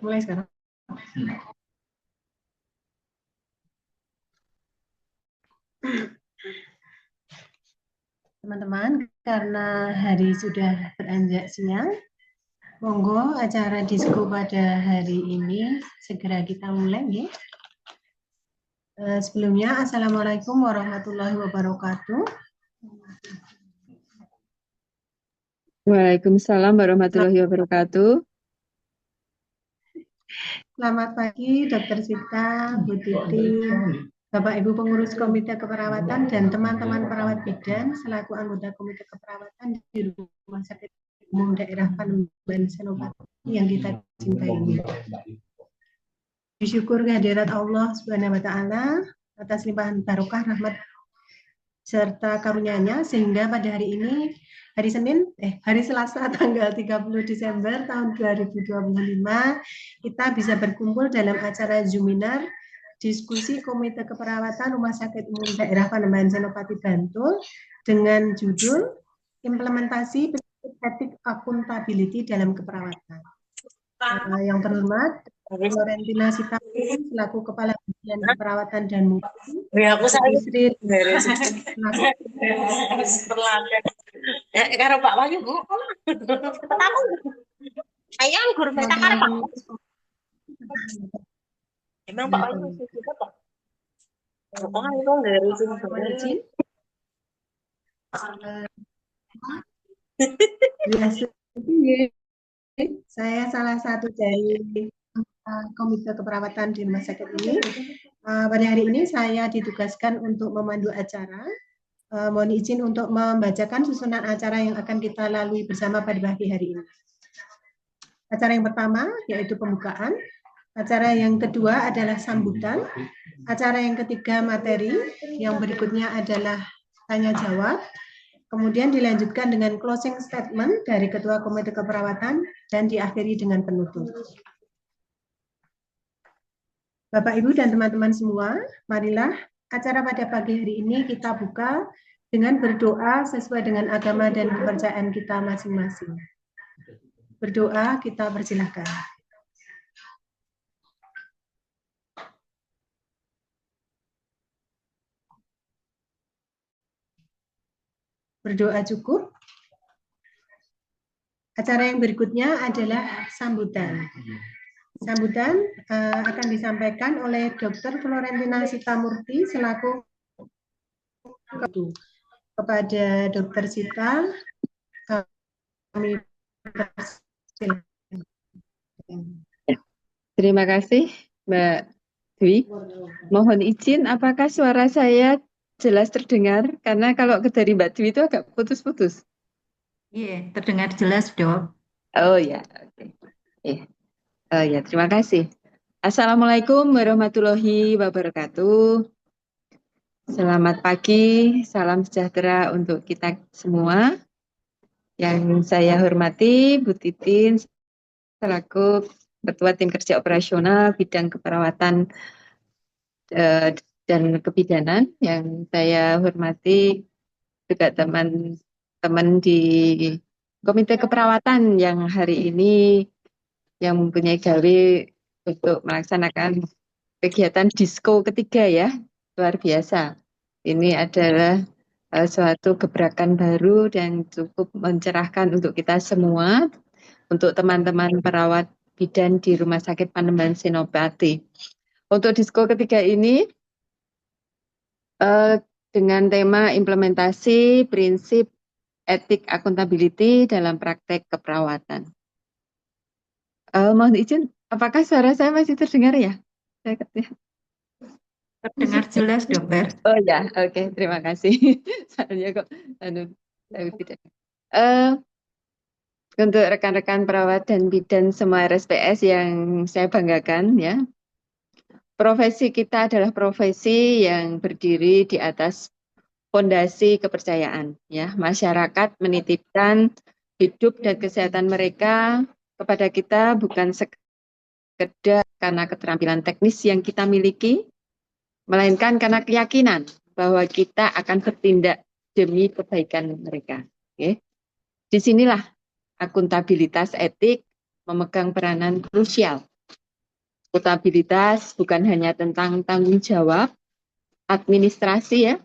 Mulai sekarang. Teman-teman, karena hari sudah beranjak siang, monggo acara disko pada hari ini segera kita mulai. Ya. Sebelumnya, Assalamualaikum warahmatullahi wabarakatuh. Waalaikumsalam warahmatullahi wabarakatuh. Selamat pagi, Dr. Sita, Bu Titi, Bapak Ibu pengurus Komite Keperawatan dan teman-teman perawat bidan selaku anggota Komite Keperawatan di Rumah Sakit Umum Daerah Panembahan Senopati yang kita cintai ini. Bersyukur kehadirat Allah Subhanahu wa taala atas limpahan barokah rahmat serta karunia-Nya sehingga pada hari ini hari Selasa tanggal 30 Desember tahun 2025 kita bisa berkumpul dalam acara Zoominar diskusi Komite Keperawatan Rumah Sakit Umum Daerah Panembahan Senopati Bantul dengan judul Implementasi Prinsip Etik Akuntability dalam Keperawatan. Yang terhormat, Florentina Sitarum selaku Kepala Bagian Keperawatan dan Mutu, aku Sri karo Pak Wahyu, Bu. Ayang guru meta karo Pak. Emang Pak Wahyu juga Pak. Pokoknya itu dari sini. Saya salah satu dari Komite Keperawatan di rumah sakit ini. Pada hari ini saya ditugaskan untuk memandu acara. Mohon izin untuk membacakan susunan acara yang akan kita lalui bersama pada pagi hari ini. Acara yang pertama yaitu pembukaan. Acara yang kedua adalah sambutan. Acara yang ketiga materi. Yang berikutnya adalah tanya jawab. Kemudian dilanjutkan dengan closing statement dari Ketua Komite Keperawatan dan diakhiri dengan penutup. Bapak, Ibu, dan teman-teman semua, marilah acara pada pagi hari ini kita buka dengan berdoa sesuai dengan agama dan kepercayaan kita masing-masing. Berdoa, kita persilahkan. Berdoa cukup. Acara yang berikutnya adalah sambutan. Sambutan akan disampaikan oleh Dr. Florentina Sitamurti selaku kepada Dr. Sita. Kami Terima kasih, Mbak Dwi. Mohon izin, apakah suara saya jelas terdengar? Karena kalau dari Mbak Dwi itu agak putus-putus. Iya, terdengar jelas, Dok. Oh ya, oke. Ya, terima kasih. Assalamualaikum warahmatullahi wabarakatuh. Selamat pagi, salam sejahtera untuk kita semua. Yang saya hormati, Bu Titin, selaku Ketua Tim Kerja Operasional Bidang Keperawatan dan Kebidanan. Yang saya hormati juga teman-teman di Komite Keperawatan yang hari ini yang mempunyai gawe untuk melaksanakan kegiatan disko ketiga ya, luar biasa. Ini adalah suatu gebrakan baru dan cukup mencerahkan untuk kita semua, untuk teman-teman perawat bidan di Rumah Sakit Panembahan Senopati. Untuk disko ketiga ini dengan tema implementasi prinsip etik akuntability dalam praktek keperawatan. Mohon izin, apakah suara saya masih terdengar ya? Terdengar jelas, Dokter. Oh ya, oke, terima kasih. Soalnya kok tidak. Untuk rekan-rekan perawat dan bidan semua RSPS yang saya banggakan ya. Profesi kita adalah profesi yang berdiri di atas fondasi kepercayaan ya. Masyarakat menitipkan hidup dan kesehatan mereka kepada kita bukan sekedar karena keterampilan teknis yang kita miliki, melainkan karena keyakinan bahwa kita akan bertindak demi kebaikan mereka. Oke. Disinilah akuntabilitas etik memegang peranan krusial Akuntabilitas bukan hanya tentang tanggung jawab, administrasi ya,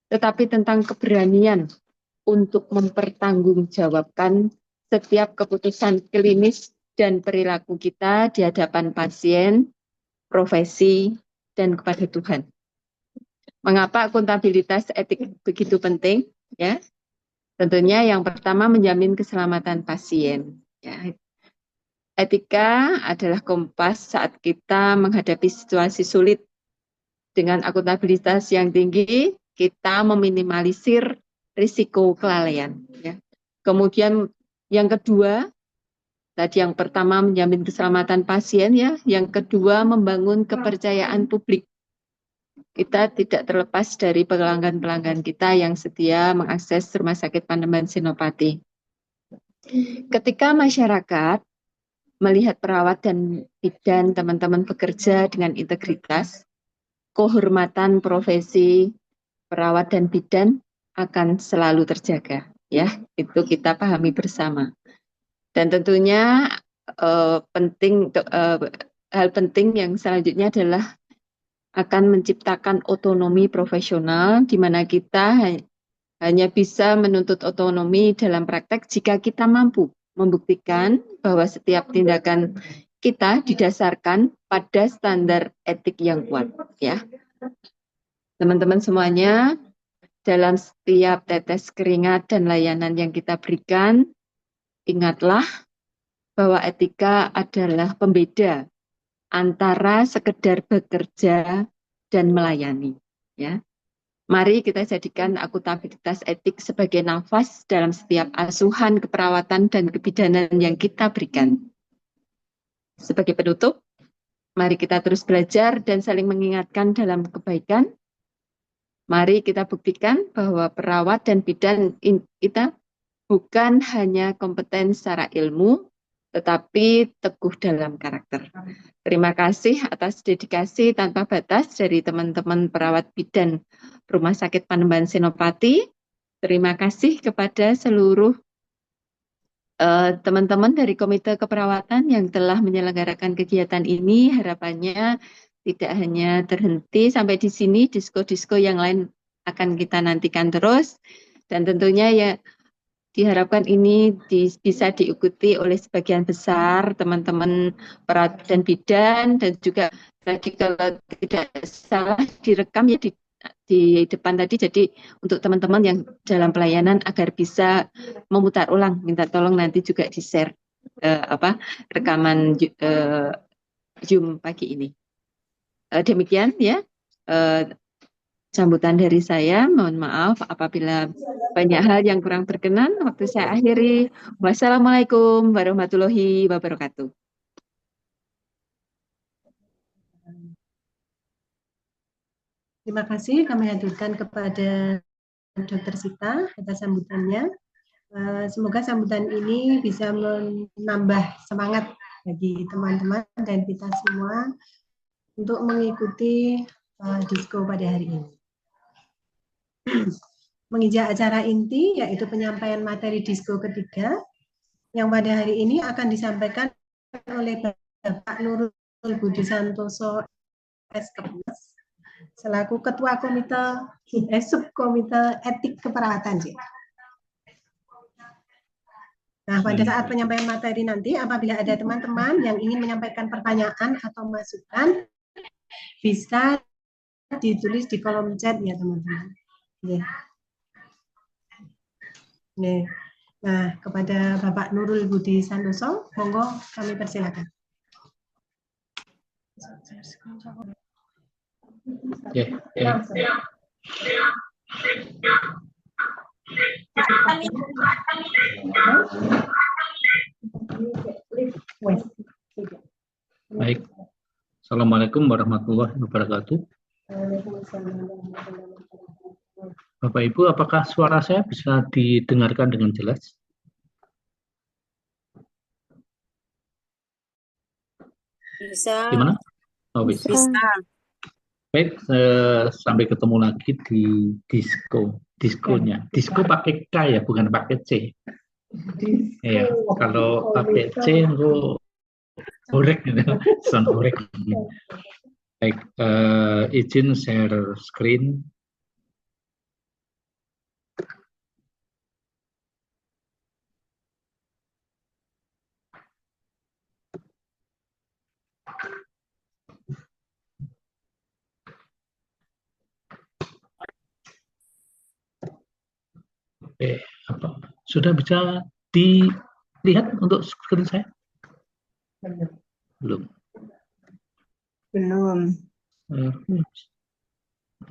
tetapi tentang keberanian untuk mempertanggungjawabkan setiap keputusan klinis dan perilaku kita di hadapan pasien, profesi, dan kepada Tuhan. Mengapa akuntabilitas etik begitu penting? Ya, tentunya yang pertama menjamin keselamatan pasien. Ya. Etika adalah kompas saat kita menghadapi situasi sulit. Dengan akuntabilitas yang tinggi, kita meminimalisir risiko kelalaian. Ya. Kemudian yang kedua, tadi yang pertama menjamin keselamatan pasien, ya. Yang kedua membangun kepercayaan publik. Kita tidak terlepas dari pelanggan-pelanggan kita yang setia mengakses Rumah Sakit Pademangan Senopati. Ketika masyarakat melihat perawat dan bidan teman-teman bekerja dengan integritas, kehormatan profesi perawat dan bidan akan selalu terjaga. Ya, itu kita pahami bersama. Dan tentunya hal penting yang selanjutnya adalah akan menciptakan otonomi profesional di mana kita hanya bisa menuntut otonomi dalam praktek jika kita mampu membuktikan bahwa setiap tindakan kita didasarkan pada standar etik yang kuat, ya. Teman-teman semuanya, dalam setiap tetes keringat dan layanan yang kita berikan, ingatlah bahwa etika adalah pembeda antara sekedar bekerja dan melayani, ya. Mari kita jadikan akuntabilitas etik sebagai nafas dalam setiap asuhan keperawatan dan kebidanan yang kita berikan. Sebagai penutup, mari kita terus belajar dan saling mengingatkan dalam kebaikan. Mari kita buktikan bahwa perawat dan bidan kita bukan hanya kompeten secara ilmu, tetapi teguh dalam karakter. Terima kasih atas dedikasi tanpa batas dari teman-teman perawat bidan Rumah Sakit Pademangan Senopati. Terima kasih kepada seluruh teman-teman dari Komite Keperawatan yang telah menyelenggarakan kegiatan ini. Harapannya tidak hanya terhenti sampai di sini, disko-disko yang lain akan kita nantikan terus. Dan tentunya ya diharapkan ini bisa diikuti oleh sebagian besar teman-teman perawat dan bidan, dan juga tadi kalau tidak salah direkam ya di depan tadi, jadi untuk teman-teman yang dalam pelayanan agar bisa memutar ulang, minta tolong nanti juga di-share rekaman Zoom pagi ini. Demikian ya sambutan dari saya. Mohon maaf apabila banyak hal yang kurang berkenan. Waktu saya akhiri. Wassalamualaikum warahmatullahi wabarakatuh. Terima kasih kami haturkan kepada Dr. Sita atas sambutannya. Semoga sambutan ini bisa menambah semangat bagi teman-teman dan kita semua untuk mengikuti disko pada hari ini. Menginjak acara inti, yaitu penyampaian materi disko ketiga, yang pada hari ini akan disampaikan oleh Bapak Nurul Budi Santoso SKPNAS, selaku Ketua Subkomite Etik Keperawatan. Nah, pada saat penyampaian materi nanti, apabila ada teman-teman yang ingin menyampaikan pertanyaan atau masukan, bisa ditulis di kolom chat ya teman-teman. Nah, kepada Bapak Nurul Budi Santoso, monggo kami persilakan. Baik. Assalamualaikum warahmatullahi wabarakatuh. Bapak Ibu, apakah suara saya bisa didengarkan dengan jelas? Bisa. Gimana? Oh, bisa. Baik, sampai ketemu lagi di diskonya. Disko pakai K ya, bukan pakai C. Ya, kalau pakai C itu Horek gitu. Sound horek. Baik, izin share screen. Oke, apa? Sudah bisa dilihat untuk screen saya? Belum. Belum.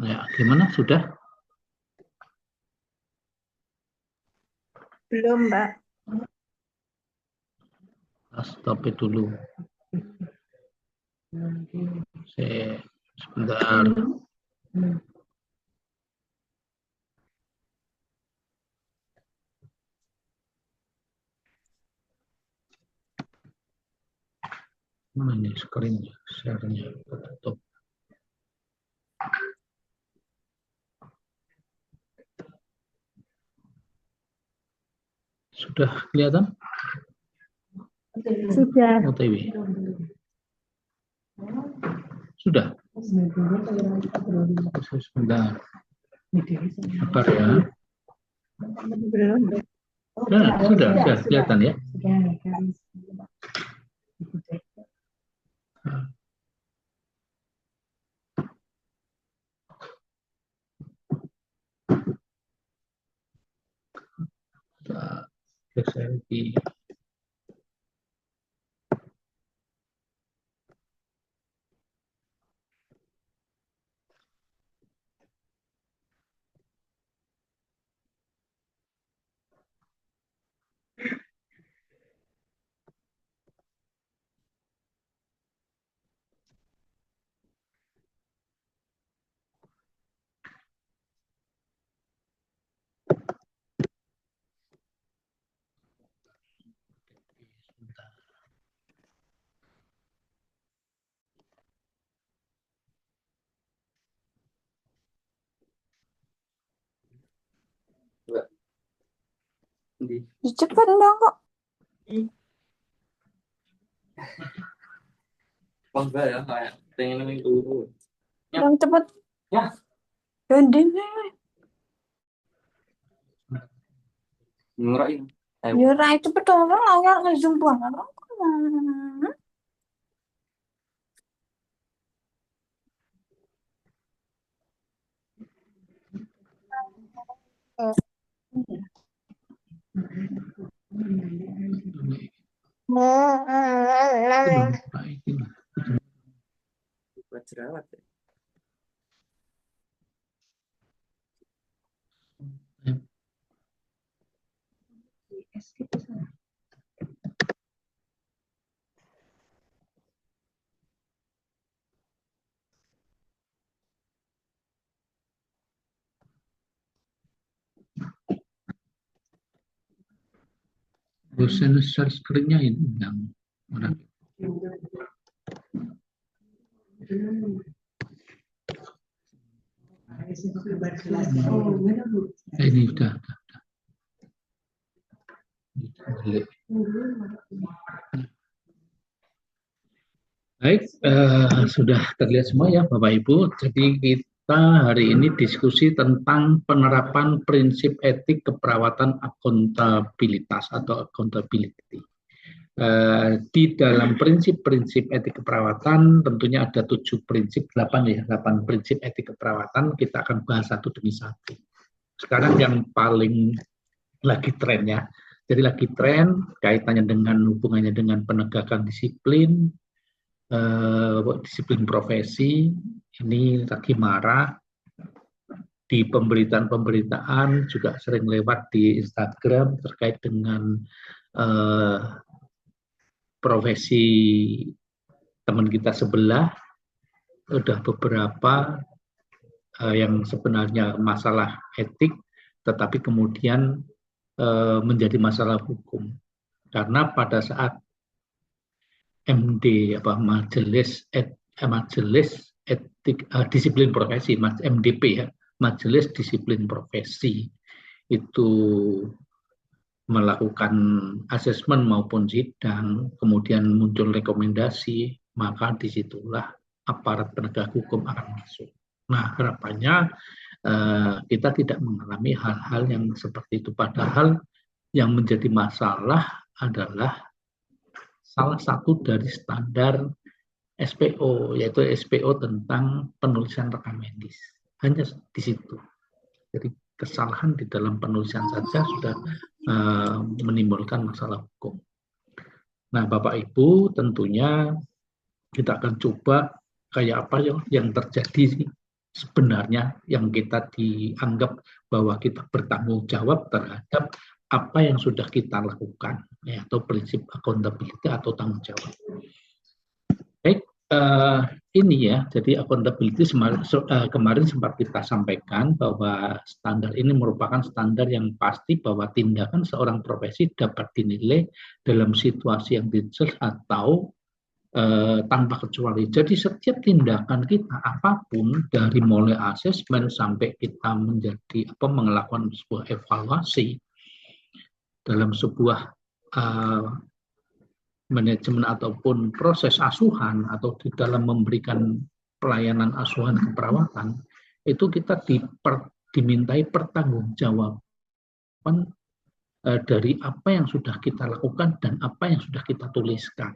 Ya, gimana? Sudah? Belum, Mbak. Stop it dulu. Sebentar. Mana ini screen-nya? Share-nya tutup. Sudah kelihatan? Sudah. OTW. Sudah. Sebentar. Sabar ya. Belum. Sudah kelihatan ya. Geser di Cepet dong kok. Enggak ya, kayak pengen itu. Yang cepet. Ya. Gandengnya. Ngerain. Ya, cepet dong. Layak ngejum banget. Buat jerawat ya. bosan share screen-nya ini yang mana? Ini udah. Baik, sudah terlihat semua ya Bapak Ibu. Jadi kita hari ini diskusi tentang penerapan prinsip etik keperawatan akuntabilitas atau accountability. Di dalam prinsip-prinsip etik keperawatan tentunya ada 7 prinsip, 8 prinsip etik keperawatan. Kita akan bahas satu demi satu. Sekarang yang paling lagi trennya, jadi lagi tren kaitannya dengan hubungannya dengan penegakan disiplin, disiplin profesi, ini lagi marak di pemberitaan juga sering lewat di Instagram terkait dengan profesi teman kita sebelah. Udah beberapa yang sebenarnya masalah etik tetapi kemudian menjadi masalah hukum karena pada saat MD majelis etik disiplin profesi MDP ya, majelis disiplin profesi itu melakukan asesmen maupun sidang, kemudian muncul rekomendasi, maka disitulah aparat penegak hukum akan masuk. Nah, harapannya kita tidak mengalami hal-hal yang seperti itu. Padahal yang menjadi masalah adalah salah satu dari standar SPO, yaitu SPO tentang penulisan rekam medis. Hanya di situ. Jadi kesalahan di dalam penulisan saja sudah menimbulkan masalah hukum. Nah, Bapak Ibu, tentunya kita akan coba kayak apa yang terjadi sebenarnya, yang kita dianggap bahwa kita bertanggung jawab terhadap apa yang sudah kita lakukan, atau prinsip accountability atau tanggung jawab. Baik, ini ya, jadi accountability kemarin sempat kita sampaikan bahwa standar ini merupakan standar yang pasti bahwa tindakan seorang profesi dapat dinilai dalam situasi yang detail atau tanpa kecuali. Jadi setiap tindakan kita apapun, dari mulai asesmen sampai kita melakukan sebuah evaluasi dalam sebuah manajemen ataupun proses asuhan atau di dalam memberikan pelayanan asuhan keperawatan, itu kita dimintai pertanggungjawaban dari apa yang sudah kita lakukan dan apa yang sudah kita tuliskan.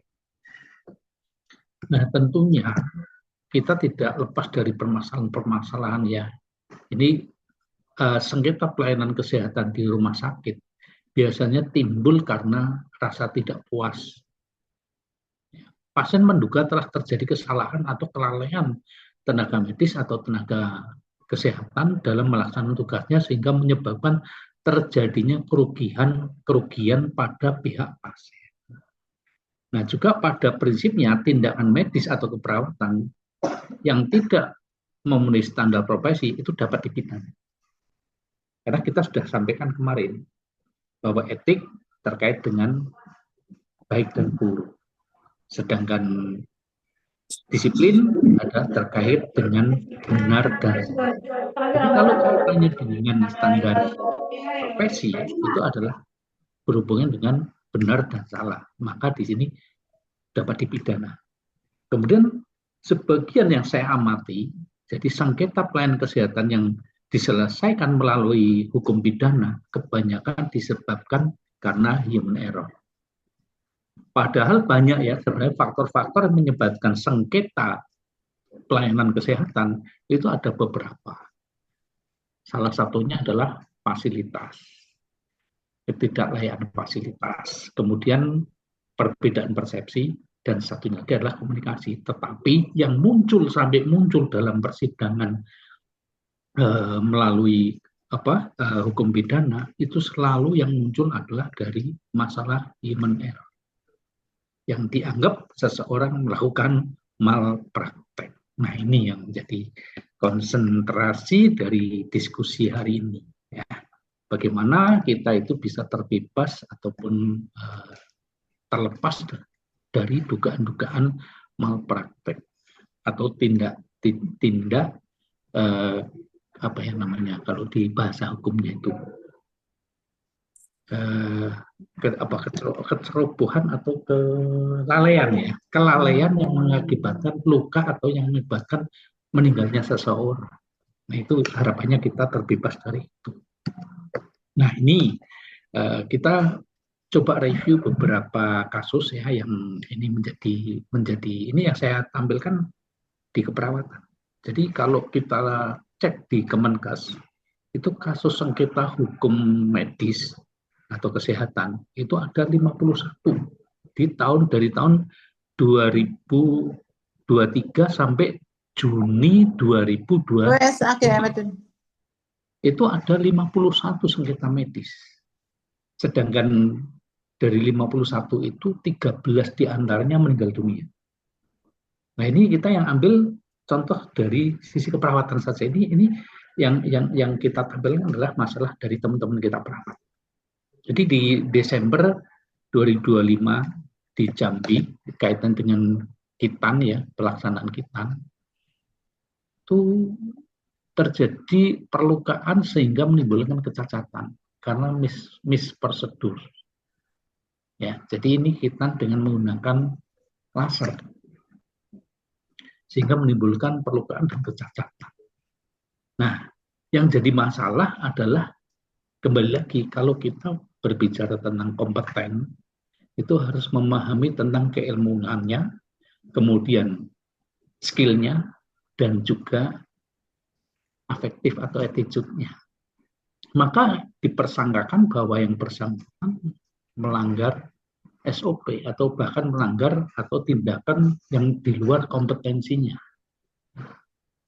Nah, tentunya kita tidak lepas dari permasalahan-permasalahan ya. Ini sengketa pelayanan kesehatan di rumah sakit biasanya timbul karena rasa tidak puas. Pasien menduga telah terjadi kesalahan atau kelalaian tenaga medis atau tenaga kesehatan dalam melaksanakan tugasnya sehingga menyebabkan terjadinya kerugian pada pihak pasien. Nah, juga pada prinsipnya tindakan medis atau keperawatan yang tidak memenuhi standar profesi itu dapat dipidana. Karena kita sudah sampaikan kemarin bahwa etik terkait dengan baik dan buruk. Sedangkan disiplin adalah terkait dengan benar dan salah. Jadi kalau kaitannya dengan standar profesi itu adalah berhubungan dengan benar dan salah, maka di sini dapat dipidana. Kemudian sebagian yang saya amati, jadi sengketa pelayanan kesehatan yang diselesaikan melalui hukum pidana kebanyakan disebabkan karena human error. Padahal banyak ya sebenarnya faktor-faktor yang menyebabkan sengketa pelayanan kesehatan itu ada beberapa. Salah satunya adalah fasilitas, ketidaklayakan fasilitas, kemudian perbedaan persepsi, dan satunya lagi adalah komunikasi. Tetapi yang sampai muncul dalam persidangan melalui hukum pidana itu selalu yang muncul adalah dari masalah human error, yang dianggap seseorang melakukan malpraktek. Nah, ini yang menjadi konsentrasi dari diskusi hari ini. Ya. Bagaimana kita itu bisa terbebas ataupun terlepas dari dugaan-dugaan malpraktek atau tindak kalau di bahasa hukumnya itu kecerobohan atau kelalaian yang mengakibatkan luka atau yang mengakibatkan meninggalnya seseorang. Nah, itu harapannya kita terbebas dari itu. Nah, ini kita coba review beberapa kasus ya yang ini menjadi ini yang saya tampilkan di keperawatan. Jadi kalau kita cek di Kemenkes itu kasus sengketa hukum medis atau kesehatan itu ada 51 dari tahun 2023 sampai Juni 2002. Itu ada 51 sengketa medis. Sedangkan dari 51 itu 13 diantaranya meninggal dunia. Nah, ini kita yang ambil contoh dari sisi keperawatan saja. Ini yang kita tampilkan adalah masalah dari teman-teman kita perawat. Jadi di Desember 2025 di Jambi kaitan dengan kitan ya, pelaksanaan kitan itu terjadi perlukaan sehingga menimbulkan kecacatan karena misprosedur. Ya, jadi ini kita dengan menggunakan laser sehingga menimbulkan perlukaan dan kecacatan. Nah, yang jadi masalah adalah kembali lagi kalau kita berbicara tentang kompeten, itu harus memahami tentang keilmuannya, kemudian skillnya, dan juga afektif atau attitude-nya. Maka dipersangkakan bahwa yang bersangkutan melanggar SOP atau bahkan melanggar atau tindakan yang di luar kompetensinya.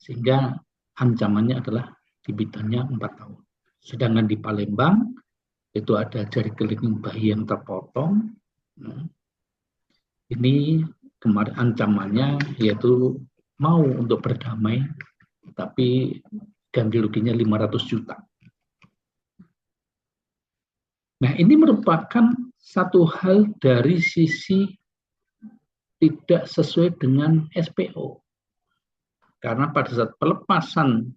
Sehingga ancamannya adalah dipidananya 4 tahun. Sedangkan di Palembang itu ada jari kelingking bayi yang terpotong. Ini kemarin ancamannya yaitu mau untuk berdamai, tapi ganti ruginya 500 juta. Nah, ini merupakan satu hal dari sisi tidak sesuai dengan SPO. Karena pada saat pelepasan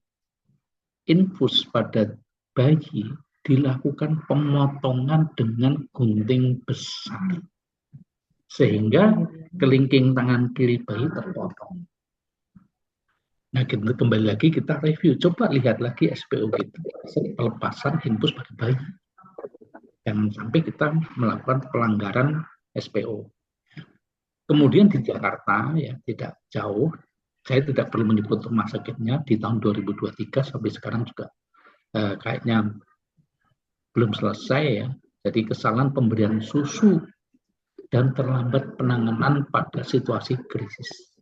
infus pada bayi dilakukan pemotongan dengan gunting besar. Sehingga kelingking tangan kiri bayi terpotong. Nah, kembali lagi kita review. Coba lihat lagi SPO kita. Pelepasan infus pada bayi. Jangan sampai kita melakukan pelanggaran SPO. Kemudian di Jakarta, ya tidak jauh, saya tidak perlu menyebut rumah sakitnya, di tahun 2023 sampai sekarang juga kayaknya belum selesai ya. Jadi kesalahan pemberian susu dan terlambat penanganan pada situasi krisis.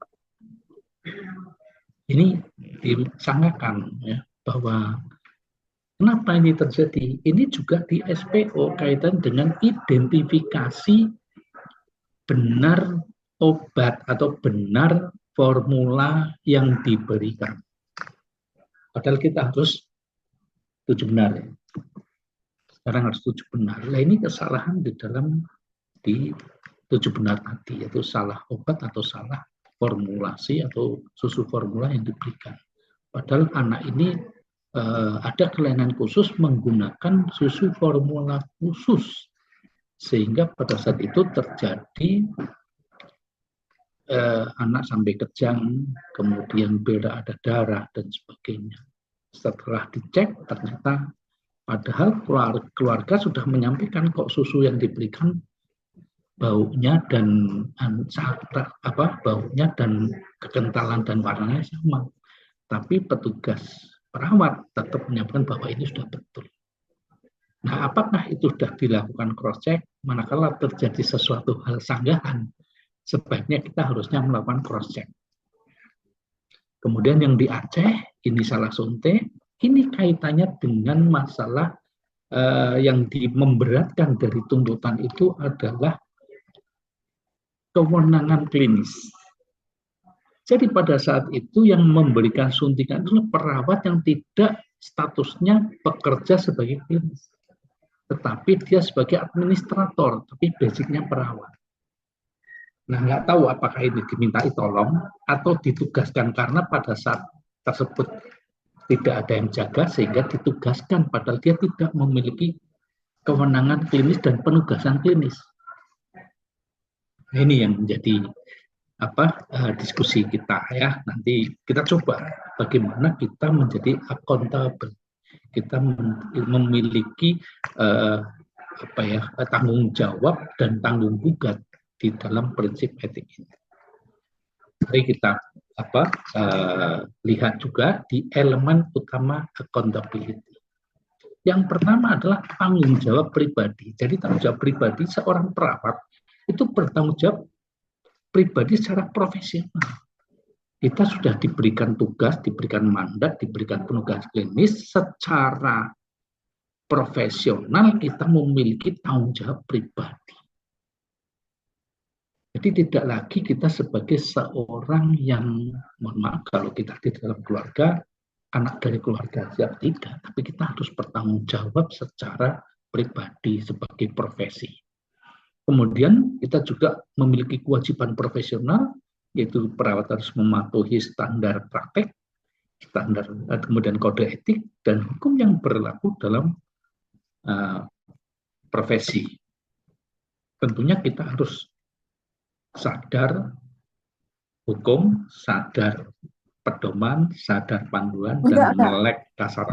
Ini disangkakan ya bahwa kenapa ini terjadi? Ini juga di SPO kaitan dengan identifikasi benar obat atau benar formula yang diberikan. Padahal kita harus tujuh benar. Ya. Sekarang harus tujuh benar. Nah, ini kesalahan di dalam di tujuh benar tadi, yaitu salah obat atau salah formulasi atau susu formula yang diberikan. Padahal anak ini ada kelainan khusus menggunakan susu formula khusus, sehingga pada saat itu terjadi anak sampai kejang, kemudian berak ada darah dan sebagainya. Setelah dicek ternyata padahal keluarga sudah menyampaikan kok susu yang diberikan baunya dan baunya dan kekentalan dan warnanya sama. Tapi petugas perawat tetap menyampaikan bahwa ini sudah betul. Nah, apakah itu sudah dilakukan cross check? Manakala terjadi sesuatu hal sanggahan, sebaiknya kita harusnya melakukan cross check. Kemudian yang di Aceh, ini salah suntik, ini kaitannya dengan masalah yang memberatkan dari tuntutan itu adalah kewenangan klinis. Jadi pada saat itu yang memberikan suntikan adalah perawat yang tidak statusnya bekerja sebagai klinis, tetapi dia sebagai administrator, tapi basicnya perawat. Nah, nggak tahu apakah ini dimintai tolong atau ditugaskan karena pada saat tersebut tidak ada yang jaga sehingga ditugaskan padahal dia tidak memiliki kewenangan klinis dan penugasan klinis. Nah, ini yang menjadi diskusi kita ya. Nanti kita coba bagaimana kita menjadi accountable. Kita memiliki tanggung jawab dan tanggung gugat di dalam prinsip etik ini. Mari kita lihat juga di elemen utama accountability. Yang pertama adalah tanggung jawab pribadi. Jadi tanggung jawab pribadi seorang perawat itu bertanggung jawab pribadi secara profesional. Kita sudah diberikan tugas, diberikan mandat, diberikan penugasan klinis secara profesional, kita memiliki tanggung jawab pribadi. Jadi tidak lagi kita sebagai seorang yang, mohon maaf kalau kita di dalam keluarga, anak dari keluarga siap tidak, tapi kita harus bertanggung jawab secara pribadi sebagai profesi. Kemudian kita juga memiliki kewajiban profesional, yaitu perawat harus mematuhi standar praktek, standar kemudian kode etik dan hukum yang berlaku dalam profesi. Tentunya kita harus sadar hukum, sadar pedoman, sadar panduan, dan melek dasar,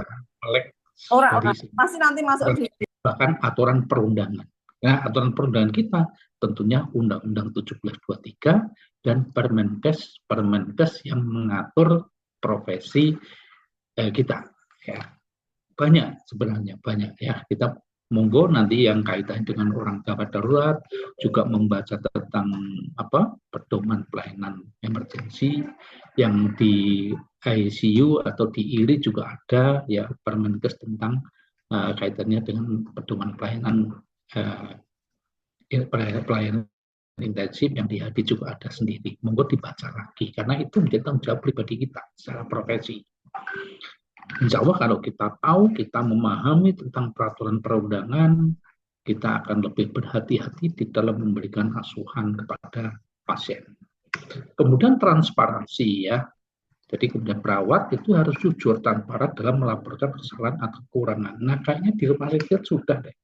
melek dari masih nanti masuk di bahkan aturan perundangan. Nah, aturan perundangan kita tentunya Undang-Undang 1723 dan Permenkes yang mengatur profesi kita. Ya, banyak sebenarnya, banyak ya. Kita monggo nanti yang kaitan dengan orang gawat darurat juga membaca tentang pedoman pelayanan emergensi yang di ICU atau di IRI juga ada ya Permenkes tentang kaitannya dengan pedoman pelayanan pelayanan intensif yang di HAD juga ada sendiri. Monggo dibaca lagi karena itu menjadi tanggung jawab pribadi kita secara profesi. Insya Allah kalau kita tahu, kita memahami tentang peraturan perundangan, kita akan lebih berhati-hati di dalam memberikan asuhan kepada pasien. Kemudian transparansi ya. Jadi kemudian perawat itu harus jujur transparan dalam melaporkan kesalahan atau kekurangan. Nah kayaknya di rumah sakit sudah deh.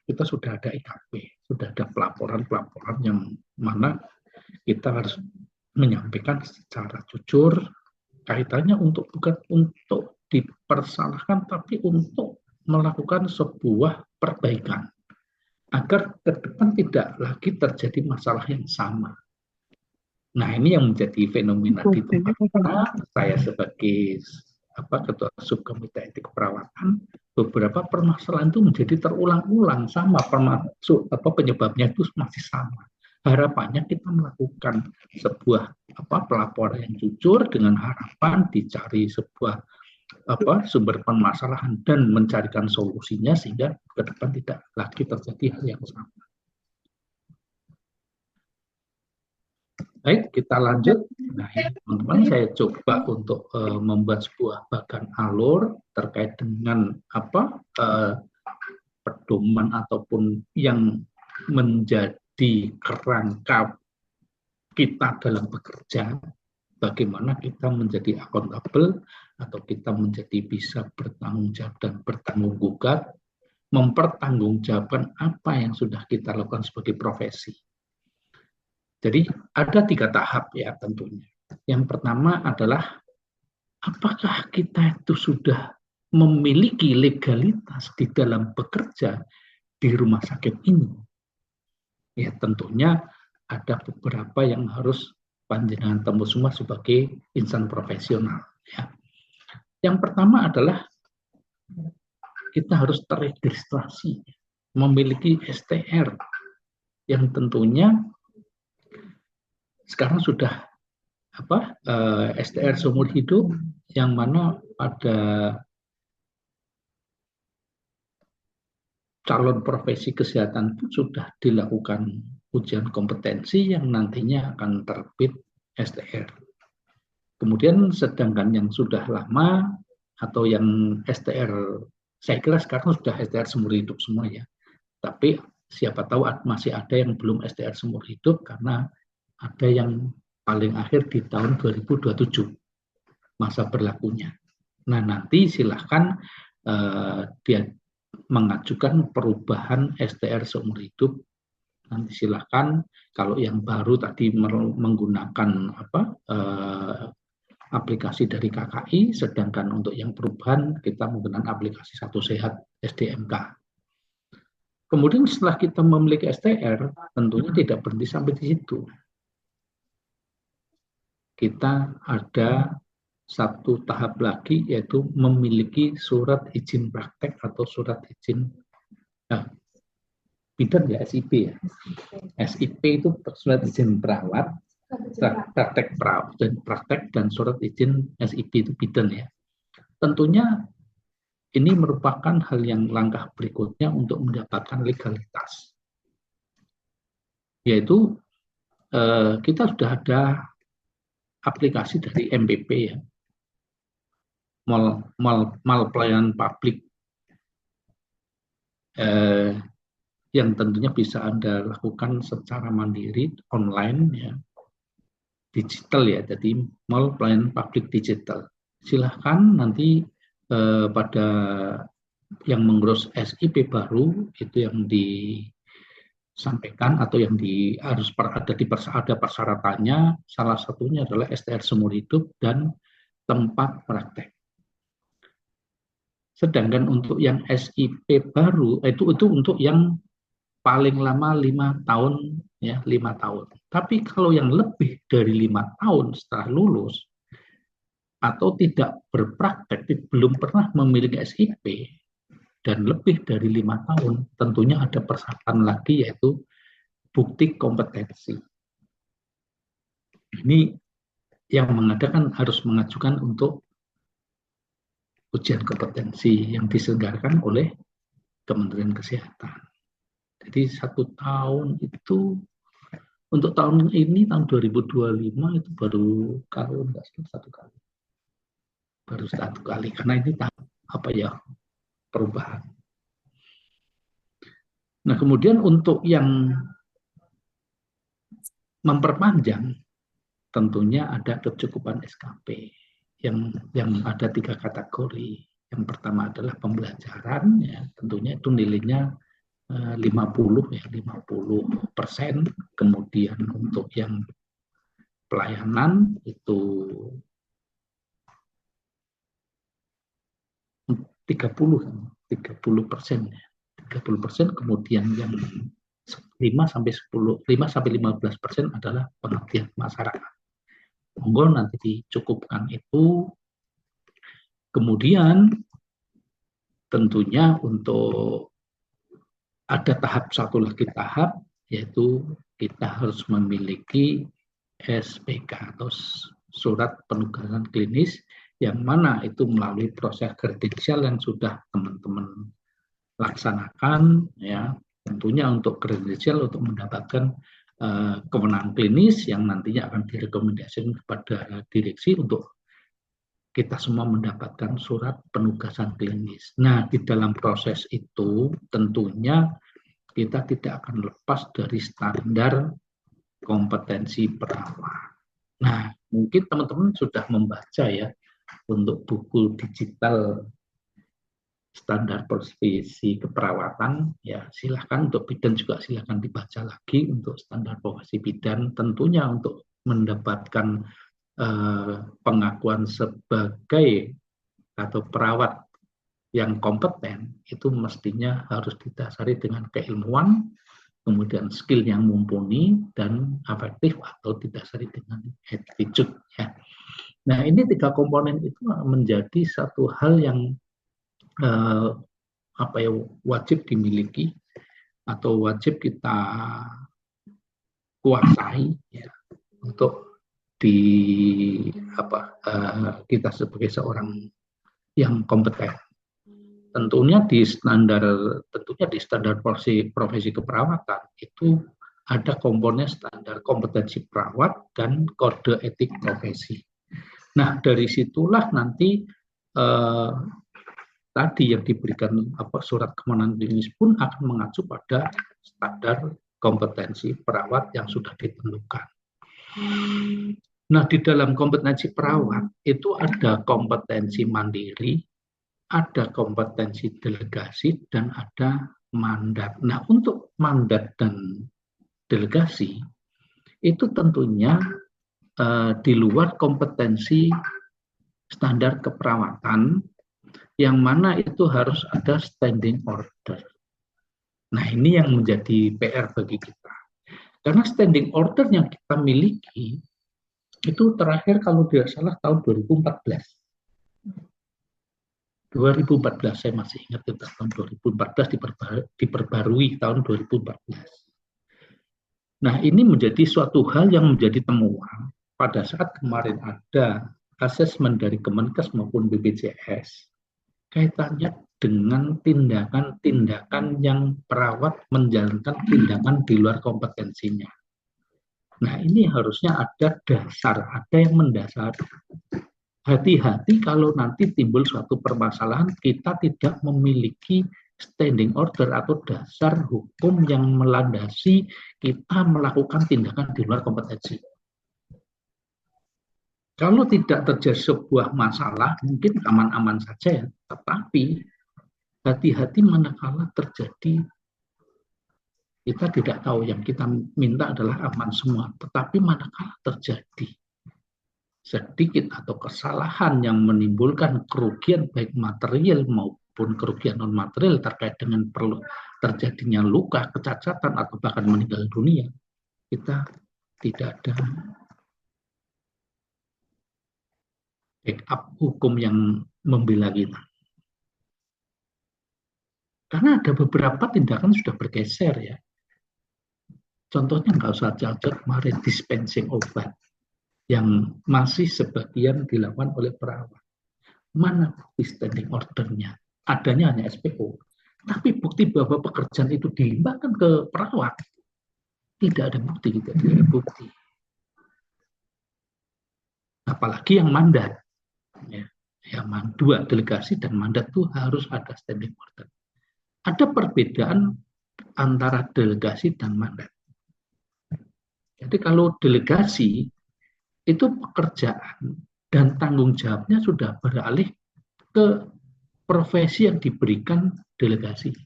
Kita sudah ada IKP, sudah ada pelaporan-pelaporan yang mana kita harus menyampaikan secara jujur kaitannya bukan untuk dipersalahkan tapi untuk melakukan sebuah perbaikan agar ke depan tidak lagi terjadi masalah yang sama. Nah ini yang menjadi fenomena di tempat kita. Saya sebagai ketua subkomite etik keperawatan, beberapa permasalahan itu menjadi terulang-ulang sama penyebabnya itu masih sama. Harapannya kita melakukan sebuah pelaporan yang jujur dengan harapan dicari sebuah sumber permasalahan dan mencarikan solusinya sehingga ke depan tidak lagi terjadi hal yang sama. Baik, kita lanjut. Nah, teman-teman, saya coba untuk membuat sebuah bagan alur terkait dengan pedoman ataupun yang menjadi kerangka kita dalam bekerja. Bagaimana kita menjadi akuntabel atau kita menjadi bisa bertanggung jawab dan bertanggung gugat, mempertanggungjawabkan apa yang sudah kita lakukan sebagai profesi. Jadi ada 3 tahap ya tentunya. Yang pertama adalah apakah kita itu sudah memiliki legalitas di dalam bekerja di rumah sakit ini? Ya tentunya ada beberapa yang harus panjenengan temu semua sebagai insan profesional. Ya. Yang pertama adalah kita harus terregistrasi, memiliki STR yang tentunya sekarang sudah STR seumur hidup yang mana pada calon profesi kesehatan itu sudah dilakukan ujian kompetensi yang nantinya akan terbit STR. Kemudian sedangkan yang sudah lama atau yang STR, saya kira sekarang sudah STR seumur hidup semua ya. Tapi siapa tahu masih ada yang belum STR seumur hidup karena ada yang paling akhir di tahun 2027 masa berlakunya. Nah nanti silahkan dia mengajukan perubahan STR seumur hidup. Nanti silahkan kalau yang baru tadi menggunakan aplikasi dari KKI, sedangkan untuk yang perubahan kita menggunakan aplikasi Satu Sehat SDMK. Kemudian setelah kita memiliki STR, tentunya tidak berhenti sampai di situ. Kita ada 1 tahap lagi yaitu memiliki surat izin praktek atau surat izin bidan ya SIP ya. SIP itu surat izin perawat, praktek dan surat izin SIP itu bidan ya. Tentunya ini merupakan hal yang langkah berikutnya untuk mendapatkan legalitas. Yaitu kita sudah ada aplikasi dari MPP ya. Mal pelayanan publik yang tentunya bisa Anda lakukan secara mandiri online ya, digital ya, jadi mal pelayanan publik digital. Silahkan nanti pada yang mengurus SIP baru itu yang disampaikan atau yang harus ada persyaratannya, salah satunya adalah STR seumur hidup dan tempat praktek. Sedangkan untuk yang SIP baru itu untuk yang paling lama 5 tahun ya, 5 tahun. Tapi kalau yang lebih dari 5 tahun setelah lulus atau tidak berpraktek, belum pernah memiliki SIP dan lebih dari 5 tahun, tentunya ada persyaratan lagi yaitu bukti kompetensi. Ini yang mengadakan harus mengajukan untuk ujian kompetensi yang diselenggarakan oleh Kementerian Kesehatan. Jadi 1 tahun itu untuk tahun ini, tahun 2025 itu baru kalau enggak salah 1 kali. Baru 1 kali karena ini perubahan. Nah, kemudian untuk yang memperpanjang tentunya ada kecukupan SKP yang ada 3 kategori. Yang pertama adalah pembelajaran, ya, tentunya itu nilainya 50%. Kemudian untuk yang pelayanan itu 30%. 30%, kemudian yang 5-15% adalah pengabdian masyarakat. Monggo nanti dicukupkan itu. Kemudian tentunya untuk ada satu lagi tahap, yaitu kita harus memiliki SPK atau surat penugasan klinis, yang mana itu melalui proses kredensial yang sudah teman-teman laksanakan, ya. Tentunya untuk kredensial untuk mendapatkan kewenangan klinis yang nantinya akan direkomendasikan kepada direksi untuk kita semua mendapatkan surat penugasan klinis. Nah, di dalam proses itu tentunya kita tidak akan lepas dari standar kompetensi perawat. Nah, mungkin teman-teman sudah membaca ya untuk buku digital standar profesi keperawatan, ya silahkan untuk bidan juga silahkan dibaca lagi untuk standar profesi bidan. Tentunya untuk mendapatkan pengakuan sebagai atau perawat yang kompeten itu mestinya harus didasari dengan keilmuan, kemudian skill yang mumpuni dan efektif atau didasari dengan attitude, ya. Nah, ini 3 komponen itu menjadi satu hal yang wajib dimiliki atau wajib kita kuasai, ya, untuk kita sebagai seorang yang kompeten. Tentunya di standar profesi keperawatan itu ada komponen standar kompetensi perawat dan kode etik profesi. Nah, dari situlah nanti tadi yang diberikan surat kewenangan klinis pun akan mengacu pada standar kompetensi perawat yang sudah ditentukan. Nah, di dalam kompetensi perawat itu ada kompetensi mandiri, ada kompetensi delegasi, dan ada mandat. Nah, untuk mandat dan delegasi itu tentunya di luar kompetensi standar keperawatan, yang mana itu harus ada standing order. Nah, ini yang menjadi PR bagi kita. Karena standing order yang kita miliki itu terakhir kalau tidak salah tahun 2014. 2014 saya masih ingat itu tahun 2014 diperbarui tahun 2014. Nah, ini menjadi suatu hal yang menjadi temuan pada saat kemarin ada asesmen dari Kemenkes maupun BPJS kaitannya dengan tindakan-tindakan yang perawat menjalankan tindakan di luar kompetensinya. Nah, ini harusnya ada dasar, ada yang mendasar. Hati-hati kalau nanti timbul suatu permasalahan, kita tidak memiliki standing order atau dasar hukum yang melandasi kita melakukan tindakan di luar kompetensi. Kalau tidak terjadi sebuah masalah, mungkin aman-aman saja, tetapi hati-hati manakala terjadi, kita tidak tahu, yang kita minta adalah aman semua, tetapi manakala terjadi sedikit atau kesalahan yang menimbulkan kerugian baik material maupun kerugian non material terkait dengan perlu terjadinya luka, kecacatan atau bahkan meninggal dunia, kita tidak ada backup hukum yang membela kita. Karena ada beberapa tindakan sudah bergeser ya. Contohnya nggak usah jauh-jauh kemarin dispensing obat yang masih sebagian dilakukan oleh perawat. Mana bukti standing ordernya? Adanya hanya SPO. Tapi bukti bahwa pekerjaan itu dilimpahkan ke perawat, tidak ada bukti, tidak ada bukti. Apalagi yang mandat. Ya, yang dua, delegasi dan mandat itu harus ada standing order. Ada perbedaan antara delegasi dan mandat. Jadi kalau delegasi itu pekerjaan dan tanggung jawabnya sudah beralih ke profesi yang diberikan delegasi.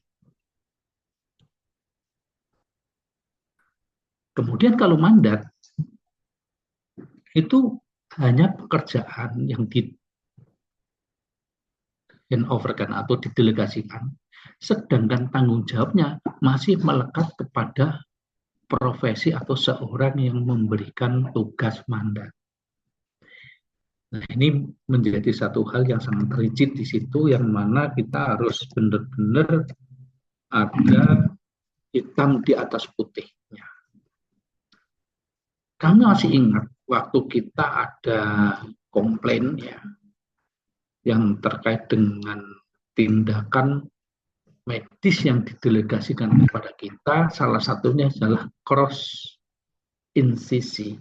Kemudian kalau mandat itu hanya pekerjaan yang di handoverkan atau didelegasikan, sedangkan tanggung jawabnya masih melekat kepada profesi atau seorang yang memberikan tugas mandat. Nah, ini menjadi satu hal yang sangat rigid di situ, yang mana kita harus benar-benar ada hitam di atas putihnya. Kami masih ingat waktu kita ada komplain ya, yang terkait dengan tindakan medis yang didelegasikan kepada kita, salah satunya adalah cross insisi.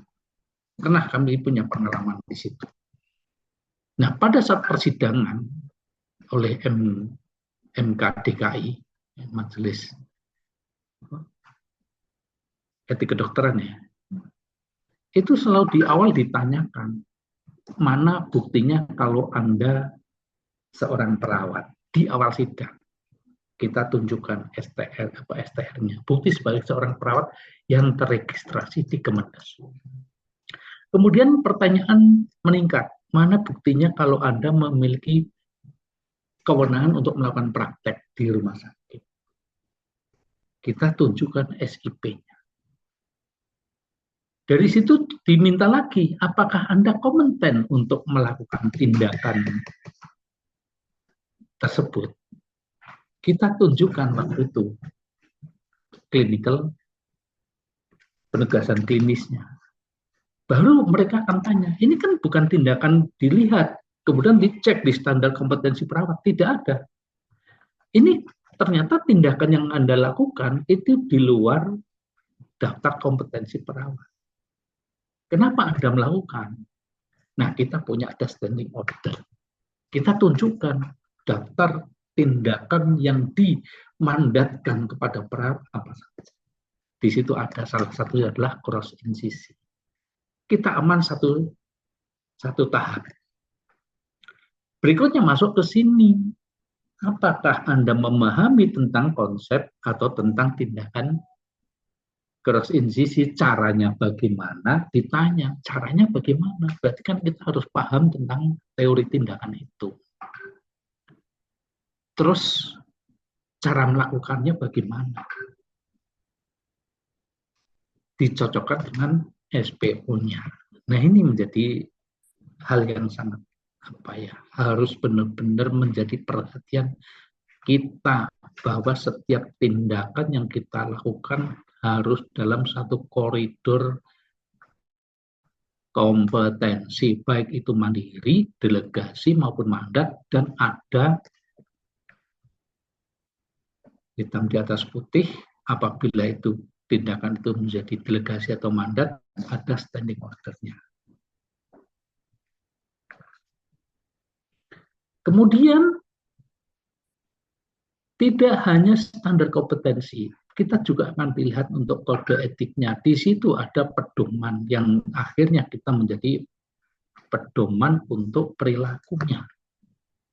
Karena kami punya pengalaman di situ. Nah, pada saat persidangan oleh MKDKI, Majelis Etik Kedokteran ya, itu selalu di awal ditanyakan, mana buktinya kalau Anda seorang perawat. Di awal sidang kita tunjukkan STR-nya, bukti sebagai seorang perawat yang terregistrasi di Kemenkes. Kemudian pertanyaan meningkat, mana buktinya kalau Anda memiliki kewenangan untuk melakukan praktek di rumah sakit. Kita tunjukkan SIP-nya. Dari situ diminta lagi, apakah Anda kompeten untuk melakukan tindakan tersebut. Kita tunjukkan waktu itu clinical, penegasan klinisnya. Baru mereka akan tanya, ini kan bukan tindakan dilihat, kemudian dicek di standar kompetensi perawat, tidak ada. Ini ternyata tindakan yang Anda lakukan itu di luar daftar kompetensi perawat. Kenapa Anda melakukan? Nah, kita punya ada standing order. Kita tunjukkan daftar tindakan yang dimandatkan kepada perawat apa saja. Di situ ada salah satunya adalah cross insisi. Kita aman satu tahap. Berikutnya masuk ke sini. Apakah Anda memahami tentang konsep atau tentang tindakan cross insisi, caranya bagaimana? Ditanya, caranya bagaimana? Berarti kan kita harus paham tentang teori tindakan itu. Terus cara melakukannya bagaimana? Dicocokkan dengan SPO-nya. Nah, ini menjadi hal yang sangat harus benar-benar menjadi perhatian kita, bahwa setiap tindakan yang kita lakukan harus dalam satu koridor kompetensi, baik itu mandiri, delegasi maupun mandat, dan ada hitam di atas putih apabila itu tindakan itu menjadi delegasi atau mandat, ada standing order-nya. Kemudian tidak hanya standar kompetensi, kita juga akan dilihat untuk kode etiknya. Di situ ada pedoman yang akhirnya kita menjadi pedoman untuk perilakunya,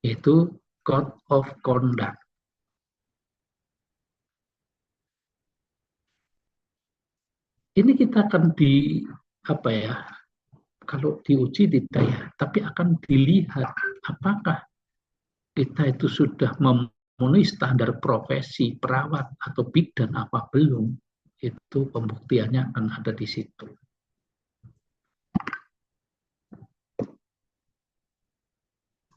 yaitu Code of Conduct. ini kita akan kalau diuji tidak ya, tapi akan dilihat apakah kita itu sudah memenuhi standar profesi perawat atau bidan apa belum. Itu pembuktiannya akan ada di situ.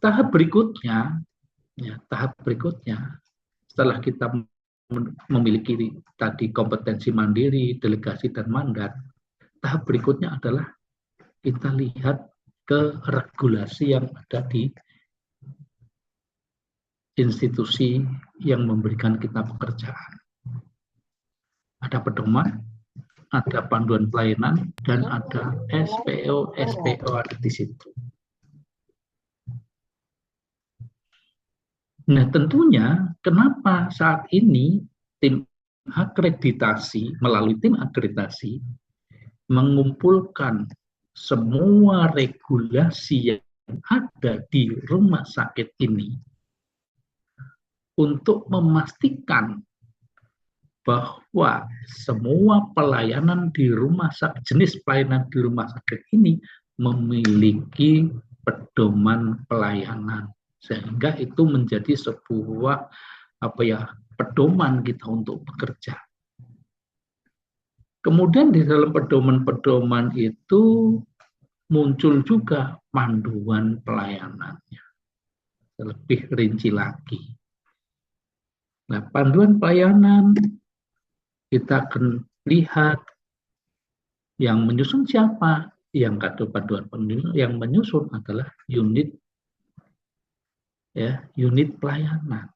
Tahap berikutnya, setelah kita memiliki tadi kompetensi mandiri, delegasi, dan mandat, tahap berikutnya adalah kita lihat ke regulasi yang ada di institusi yang memberikan kita pekerjaan. Ada pedoman, ada panduan pelayanan, dan ada SPO ada di situ. Nah, tentunya kenapa saat ini melalui tim akreditasi mengumpulkan semua regulasi yang ada di rumah sakit ini untuk memastikan bahwa semua pelayanan di rumah sakit, jenis pelayanan di rumah sakit ini memiliki pedoman pelayanan, sehingga itu menjadi sebuah pedoman kita untuk bekerja. Kemudian di dalam pedoman-pedoman itu muncul juga panduan pelayanannya, lebih rinci lagi. Nah, panduan pelayanan kita akan lihat yang menyusun siapa. Yang panduan yang menyusun adalah unit pelayanan,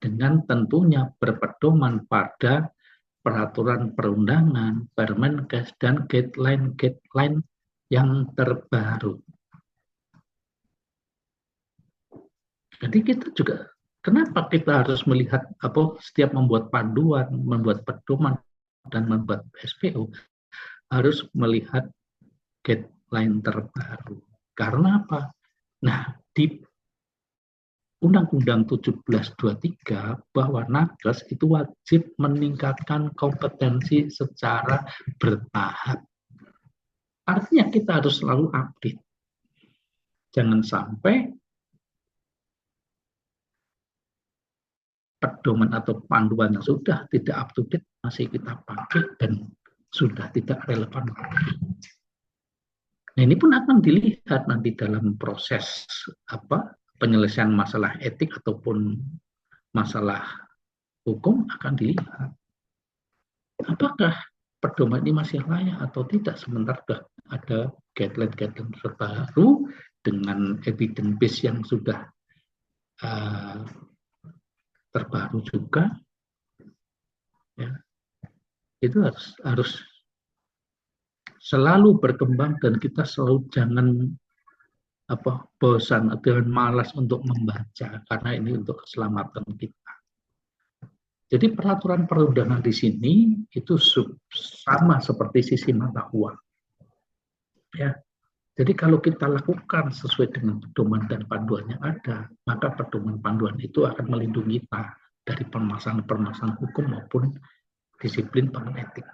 dengan tentunya berpedoman pada peraturan perundangan, Permenkes, dan guideline yang terbaru. Jadi kita juga, kenapa kita harus melihat setiap membuat panduan, membuat pedoman, dan membuat SPO, harus melihat guideline terbaru. Karena apa? Nah, di Undang-Undang 1723 bahwa nakes itu wajib meningkatkan kompetensi secara bertahap. Artinya kita harus selalu update. Jangan sampai pedoman atau panduan yang sudah tidak up to date masih kita pakai dan sudah tidak relevan lagi. Nah, ini pun akan dilihat nanti dalam proses penyelesaian masalah etik ataupun masalah hukum, akan dilihat apakah pedoman ini masih layak atau tidak, sementara ada guideline terbaru dengan evidence base yang sudah terbaru juga. Ya, itu harus selalu berkembang, dan kita selalu jangan bosan atau malas untuk membaca, karena ini untuk keselamatan kita. Jadi peraturan perundangan di sini itu sama seperti sisi mata uang. Ya. Jadi kalau kita lakukan sesuai dengan pedoman dan panduan yang ada, maka pedoman panduan itu akan melindungi kita dari permasalahan hukum maupun disiplin etik.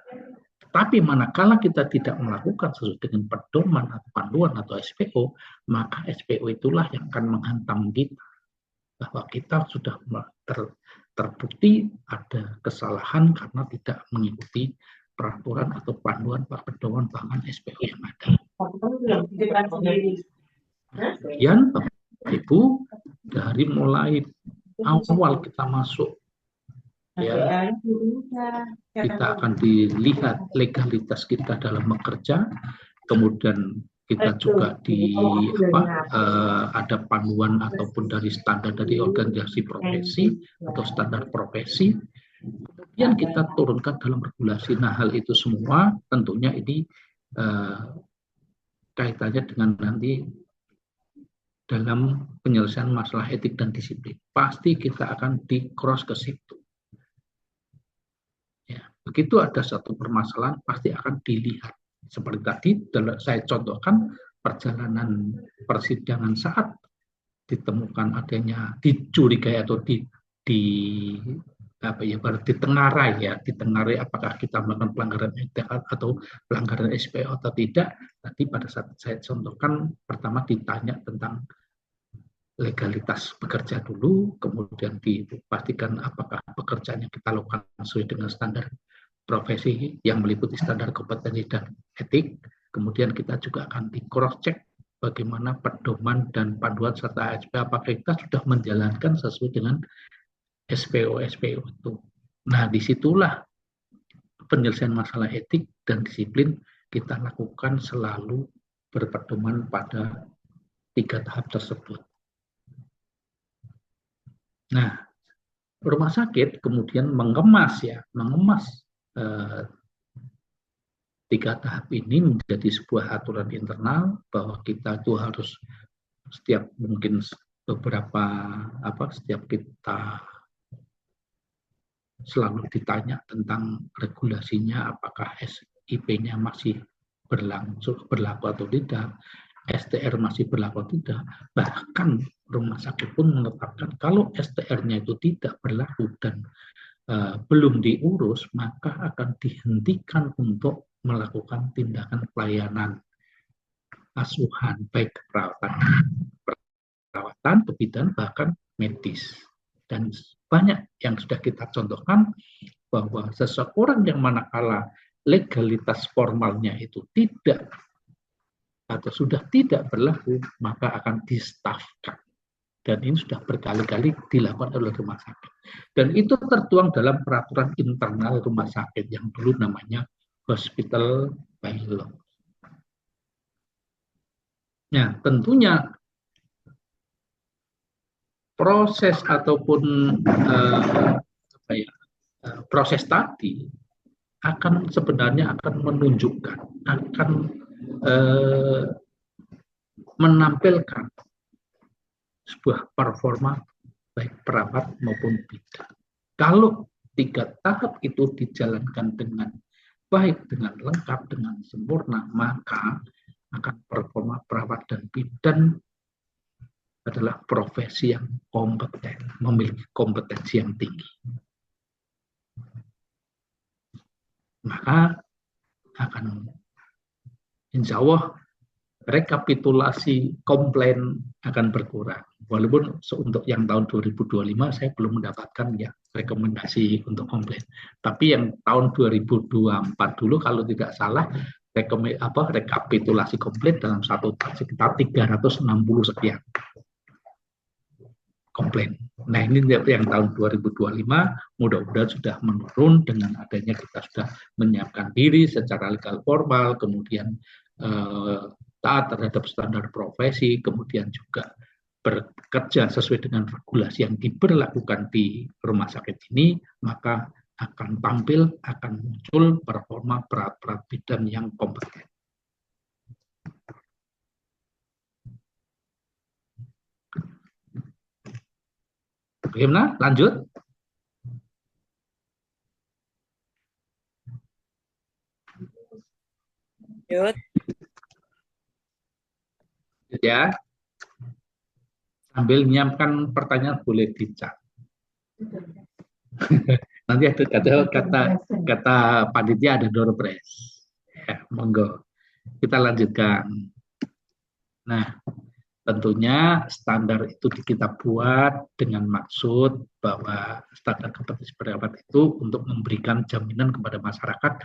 Tapi manakala kita tidak melakukan sesuai dengan pedoman atau panduan atau SPO, maka SPO itulah yang akan menghantam kita. Bahwa kita sudah terbukti ada kesalahan karena tidak mengikuti peraturan atau panduan, pedoman, bahkan SPO yang ada. Kemudian Bapak Ibu, dari mulai awal kita masuk, ya, kita akan dilihat legalitas kita dalam bekerja, kemudian kita juga ada panduan ataupun dari standar dari organisasi profesi atau standar profesi, kemudian kita turunkan dalam regulasi. Nah, hal itu semua tentunya ini kaitannya dengan nanti dalam penyelesaian masalah etik dan disiplin. Pasti kita akan di-cross ke situ. Ya, begitu ada satu permasalahan, pasti akan dilihat. Seperti tadi saya contohkan perjalanan persidangan saat ditemukan adanya, dicurigai atau baru ditengarai apakah kita melakukan pelanggaran etik atau pelanggaran SPO atau tidak. Nanti pada saat saya contohkan, pertama ditanya tentang legalitas bekerja dulu, kemudian dipastikan apakah pekerjaan yang kita lakukan sesuai dengan standar profesi yang meliputi standar kompetensi dan etik. Kemudian kita juga akan di cross check bagaimana pedoman dan panduan serta SPO, apakah kita sudah menjalankan sesuai dengan SPO itu. Nah, disitulah penyelesaian masalah etik dan disiplin kita lakukan selalu berpedoman pada 3 tahap tersebut. Nah, rumah sakit kemudian mengemas 3 tahap ini menjadi sebuah aturan internal bahwa kita itu harus setiap kita selalu ditanya tentang regulasinya, apakah SIP-nya masih berlaku atau tidak, STR masih berlaku atau tidak. Bahkan rumah sakit pun menetapkan kalau STR-nya itu tidak berlaku dan belum diurus, maka akan dihentikan untuk melakukan tindakan pelayanan asuhan, baik perawatan, kebidanan, bahkan medis. Dan banyak yang sudah kita contohkan bahwa seseorang yang manakala legalitas formalnya itu tidak atau sudah tidak berlaku, maka akan di-staffkan. Dan ini sudah berkali-kali dilakukan oleh rumah sakit. Dan itu tertuang dalam peraturan internal rumah sakit yang dulu namanya Hospital Bylaw. Nah, tentunya proses ataupun proses tadi sebenarnya akan menunjukkan, akan menampilkan sebuah performa baik perawat maupun bidan. Kalau 3 tahap itu dijalankan dengan baik, dengan lengkap, dengan sempurna, maka akan performa perawat dan bidan adalah profesi yang kompeten, memiliki kompetensi yang tinggi. Maka akan insya Allah rekapitulasi komplain akan berkurang. Walaupun untuk yang tahun 2025 saya belum mendapatkan ya rekomendasi untuk komplain. Tapi yang tahun 2024 dulu kalau tidak salah rekapitulasi komplain dalam 1 tahun sekitar 360 sekian komplain. Nah, ini yang tahun 2025 mudah-mudahan sudah menurun dengan adanya kita sudah menyiapkan diri secara legal formal, kemudian taat terhadap standar profesi, kemudian juga bekerja sesuai dengan regulasi yang diberlakukan di rumah sakit ini, maka akan muncul performa perawat bidan yang kompeten. Bagaimana? Lanjut. Ya. Sambil menyiapkan pertanyaan boleh dicat. Nanti ada kata panitia ada door prize. Ya, monggo. Kita lanjutkan. Nah, tentunya standar itu kita buat dengan maksud bahwa standar kompetensi perawat itu untuk memberikan jaminan kepada masyarakat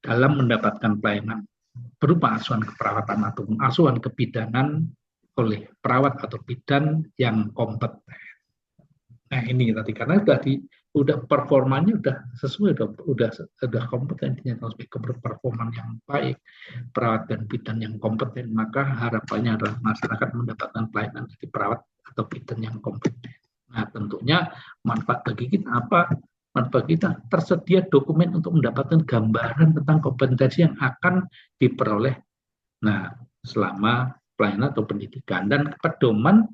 dalam mendapatkan pelayanan berupa asuhan keperawatan atau asuhan kebidanan oleh perawat atau bidan yang kompeten. Nah, ini tadi karena udah performanya udah sesuai, udah kompetensinya sebagai performa yang baik, perawat dan bidan yang kompeten, maka harapannya adalah masyarakat mendapatkan pelayanan dari perawat atau bidan yang kompeten. Nah, tentunya manfaat bagi kita apa? Manfaat kita tersedia dokumen untuk mendapatkan gambaran tentang kompetensi yang akan diperoleh selama pelayanan atau pendidikan dan pedoman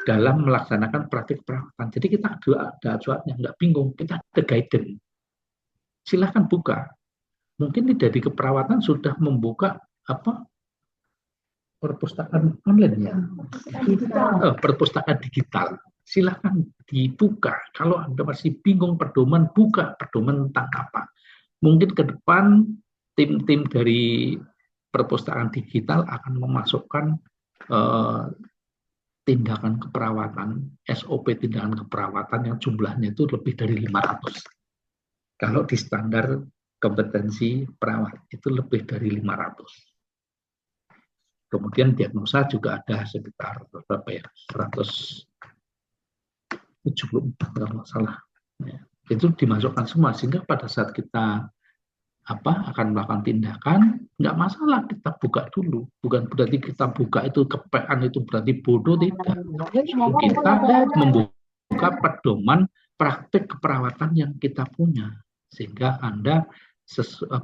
dalam melaksanakan praktik perawatan. Jadi kita ada acuannya, nggak bingung, kita ada guidance. Silahkan buka. Mungkin dari keperawatan sudah membuka perpustakaan online ya, perpustakaan digital. silakan dibuka. Kalau Anda masih bingung pedoman, buka pedoman tentang apa. Mungkin ke depan tim-tim dari perpustakaan digital akan memasukkan tindakan keperawatan, SOP tindakan keperawatan yang jumlahnya itu lebih dari 500. Kalau di standar kompetensi perawat itu lebih dari 500. Kemudian diagnosa juga ada sekitar berapa ya, 174 kalau nggak salah. Ya, itu dimasukkan semua sehingga pada saat kita akan melakukan tindakan, nggak masalah kita buka dulu. Bukan berarti kita buka itu kepean itu berarti bodoh, tidak. Kita membuka pedoman praktek keperawatan yang kita punya sehingga Anda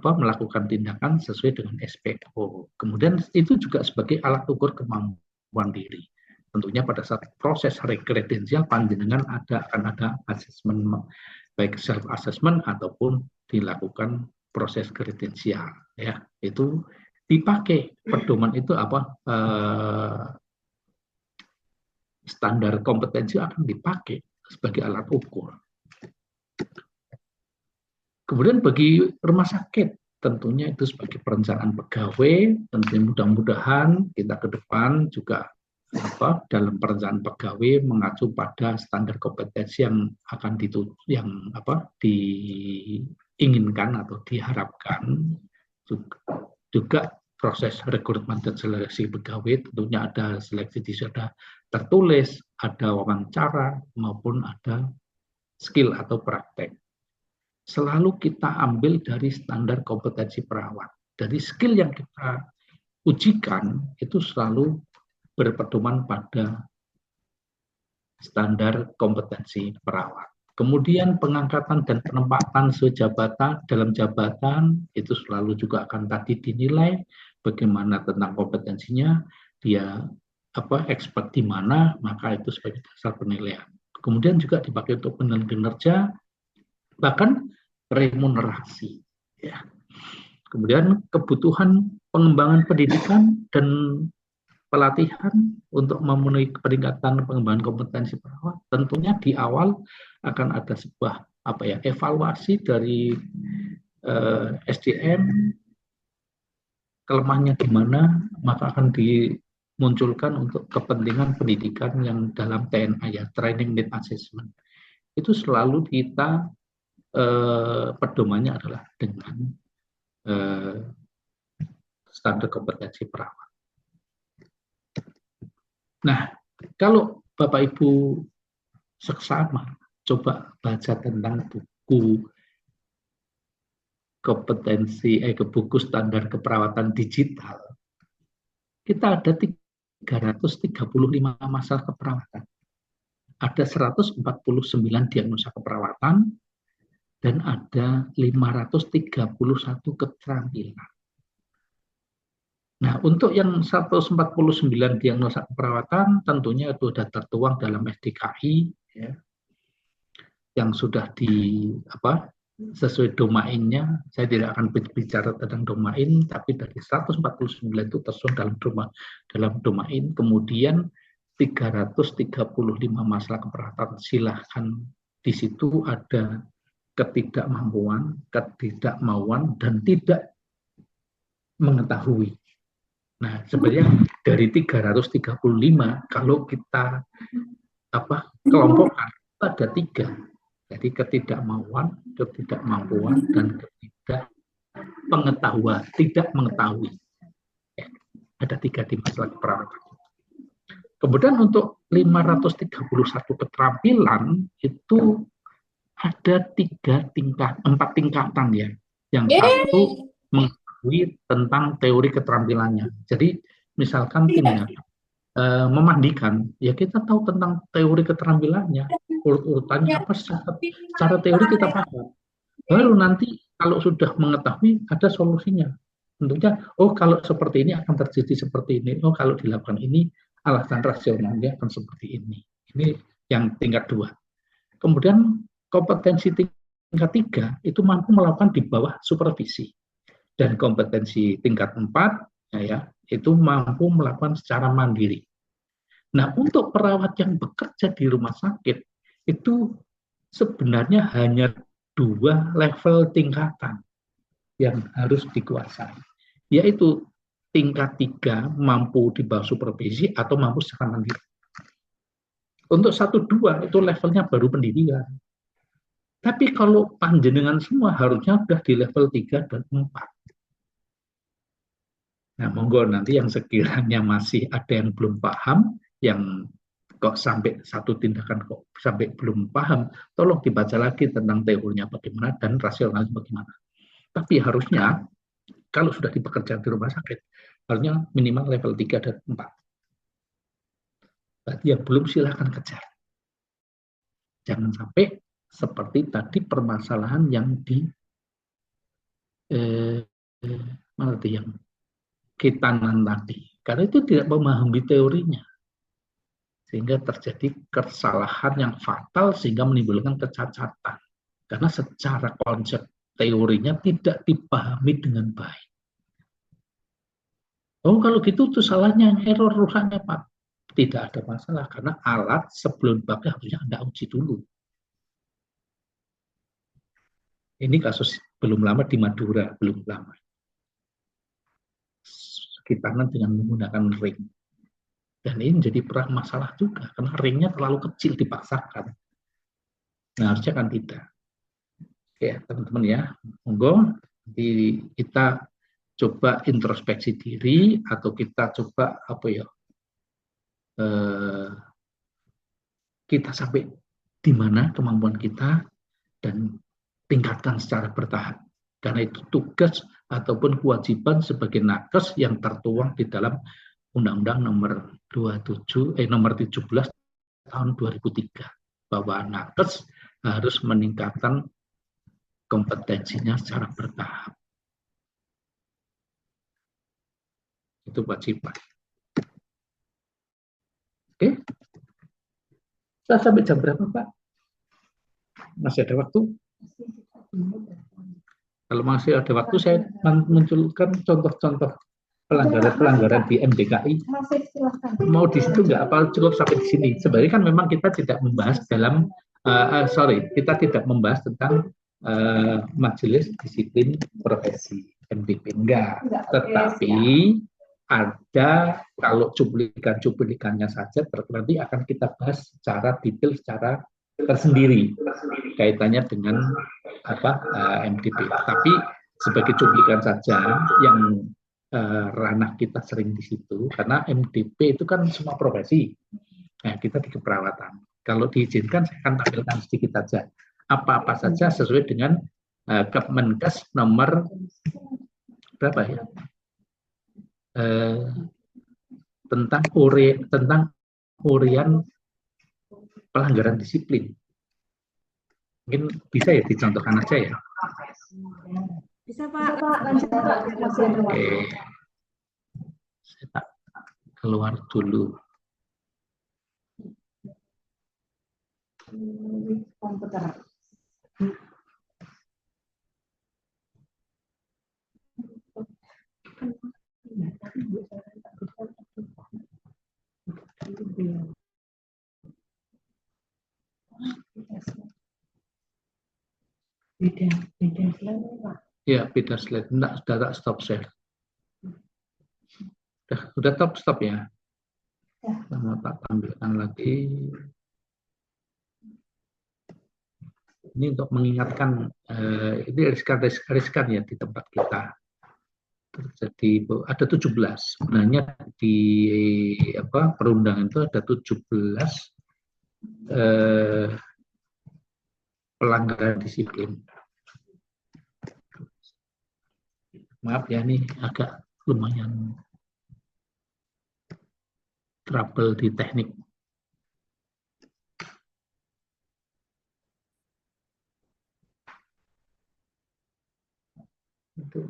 melakukan tindakan sesuai dengan SPO. Kemudian itu juga sebagai alat ukur kemampuan diri. Tentunya pada saat proses rekredensial panjenengan akan ada asesmen, baik self assessment ataupun dilakukan proses kredensial. Ya, itu dipakai pedoman itu standar kompetensi akan dipakai sebagai alat ukur. Kemudian bagi rumah sakit, tentunya itu sebagai perencanaan pegawai, tentunya mudah-mudahan kita ke depan juga dalam perencanaan pegawai mengacu pada standar kompetensi yang akan diinginkan atau diharapkan. Juga proses rekrutmen dan seleksi pegawai tentunya ada seleksi ada tertulis, ada wawancara maupun ada skill atau praktek. Selalu kita ambil dari standar kompetensi perawat. Dari skill yang kita ujikan itu selalu berpedoman pada standar kompetensi perawat. Kemudian pengangkatan dan penempatan dalam jabatan itu selalu juga akan tadi dinilai bagaimana tentang kompetensinya, dia expert di mana, maka itu sebagai dasar penilaian. Kemudian juga dipakai untuk penilaian kinerja, bahkan remunerasi. Ya. Kemudian kebutuhan pengembangan pendidikan dan pelatihan untuk memenuhi peningkatan pengembangan kompetensi perawat. Tentunya di awal akan ada sebuah evaluasi dari SDM, kelemahannya di mana, maka akan dimunculkan untuk kepentingan pendidikan yang dalam TNA ya, Training Need Assessment. Itu selalu kita pedomannya adalah dengan standar kompetensi perawat. Nah, kalau Bapak Ibu seksama coba baca tentang buku buku standar keperawatan digital, kita ada 335 masalah keperawatan. Ada 149 diagnosa keperawatan, dan ada 531 keterampilan. Nah, untuk yang 149 diagnosa keperawatan, tentunya itu sudah tertuang dalam SDKI, ya, yang sudah sesuai domainnya. Saya tidak akan bicara tentang domain, tapi dari 149 itu tersusun dalam domain. Kemudian 335 masalah keperawatan, silahkan di situ ada ketidakmampuan, ketidakmauan, dan tidak mengetahui. Nah, sebenarnya dari 335, kalau kita kelompokkan, ada 3. Jadi ketidakmauan, ketidakmampuan, dan ketidakpengetahuan, tidak mengetahui. Ya, ada 3 di masalah keperawatan. Kemudian untuk 531 keterampilan itu ada 4 tingkatan ya. Yang satu mengetahui tentang teori keterampilannya. Jadi misalkan timnya memandikan, ya kita tahu tentang teori keterampilannya, urut-urutannya apa, secara teori kita paham. Baru nanti kalau sudah mengetahui ada solusinya. Tentunya, kalau seperti ini akan terjadi seperti ini. Kalau dilakukan ini alasan rasionalnya akan seperti ini. Ini yang tingkat 2. Kemudian kompetensi tingkat 3 itu mampu melakukan di bawah supervisi. Dan kompetensi tingkat 4 ya, itu mampu melakukan secara mandiri. Nah, untuk perawat yang bekerja di rumah sakit, itu sebenarnya hanya 2 level tingkatan yang harus dikuasai, yaitu tingkat 3 mampu di bawah supervisi atau mampu secara mandiri. Untuk 1-2 itu levelnya baru pendidikan. Tapi kalau panjenengan semua harusnya sudah di level 3 dan 4. Nah, monggo nanti yang sekiranya masih ada yang belum paham, yang kok sampai satu tindakan kok sampai belum paham, tolong dibaca lagi tentang teorinya bagaimana dan rasionalnya bagaimana. Tapi harusnya kalau sudah dipekerjakan di rumah sakit, harusnya minimal level 3 dan 4. Berarti yang belum silahkan kejar. Jangan sampai seperti tadi permasalahan yang di mana tadi yang Kitanan tadi. Karena itu tidak memahami teorinya. Sehingga terjadi kesalahan yang fatal sehingga menimbulkan kecacatan. Karena secara konsep teorinya tidak dipahami dengan baik. Oh, kalau gitu itu salahnya error ruhannya, Pak. Tidak ada masalah karena alat sebelum dipakai harusnya Anda uji dulu. Ini kasus belum lama di Madura, belum lama. Kitanan dengan menggunakan ring. Dan ini menjadi masalah juga karena ringnya terlalu kecil dipaksakan. Nah, harusnya kan tidak. Ya, teman-teman ya, monggo kita coba introspeksi diri atau kita coba kita sampai di mana kemampuan kita dan tingkatkan secara bertahap. Karena itu tugas ataupun kewajiban sebagai nakes yang tertuang di dalam Undang-Undang nomor 17 tahun 2003 bahwa nakes harus meningkatkan kompetensinya secara bertahap. Itu kewajiban. Oke? Kita sampai jam berapa, Pak? Masih ada waktu? Kalau masih ada waktu, saya munculkan contoh-contoh pelanggaran di MDKI. Mau di situ nggak apa cukup sampai di sini. Sebenarnya kan memang kita tidak membahas dalam kita tidak membahas tentang majelis disiplin profesi MDP enggak. Tetapi ada kalau cuplikan-cuplikannya saja nanti akan kita bahas secara detail secara tersendiri kaitannya dengan MDP. Tapi sebagai cuplikan saja yang ranah kita sering di situ karena MDP itu kan semua profesi. Nah, kita di keperawatan. Kalau diizinkan saya akan tampilkan sedikit saja apa-apa saja sesuai dengan Kemenkes nomor berapa ya? Tentang urian pelanggaran disiplin. Mungkin bisa ya dicontohkan aja ya. Bisa Pak, lanjut Pak. Oke. Saya tak keluar dulu. Beda slide, Pak. Ya, beda slide. Enggak, sudah tak stop share. Sudah stop ya. Sama tak tampilkan lagi. Ini untuk mengingatkan ini riskan ya di tempat kita. Terjadi ada 17. Sebenarnya di perundangan itu ada 17 pelanggaran disiplin. Maaf ya, ini agak lumayan trouble di teknik. Itu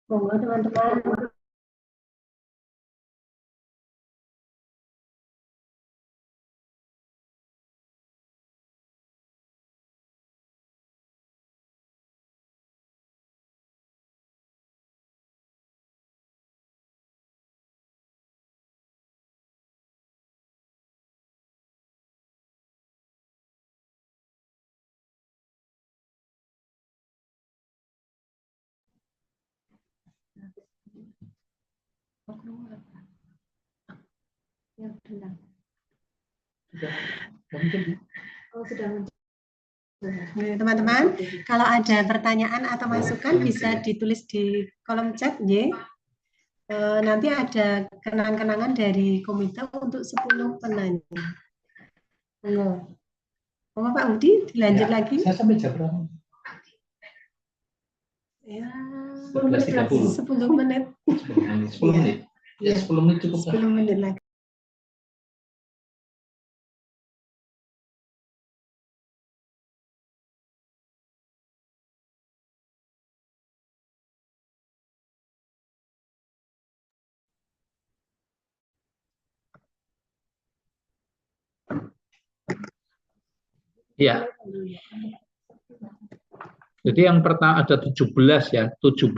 monggo teman-teman. Oh, sudah muncul. Teman-teman, kalau ada pertanyaan atau masukan bisa ditulis di kolom chat, ya. Nanti ada kenang-kenangan dari komite untuk 10 penanya. Monggo Pak Budi, dilanjut lagi. Saya sampai jam berapa? Ya, 11.30. 10 menit. 10 menit. Ya, 10 menit cukup. 10 menit lagi. Ya. Jadi yang pertama ada 17 ya, 17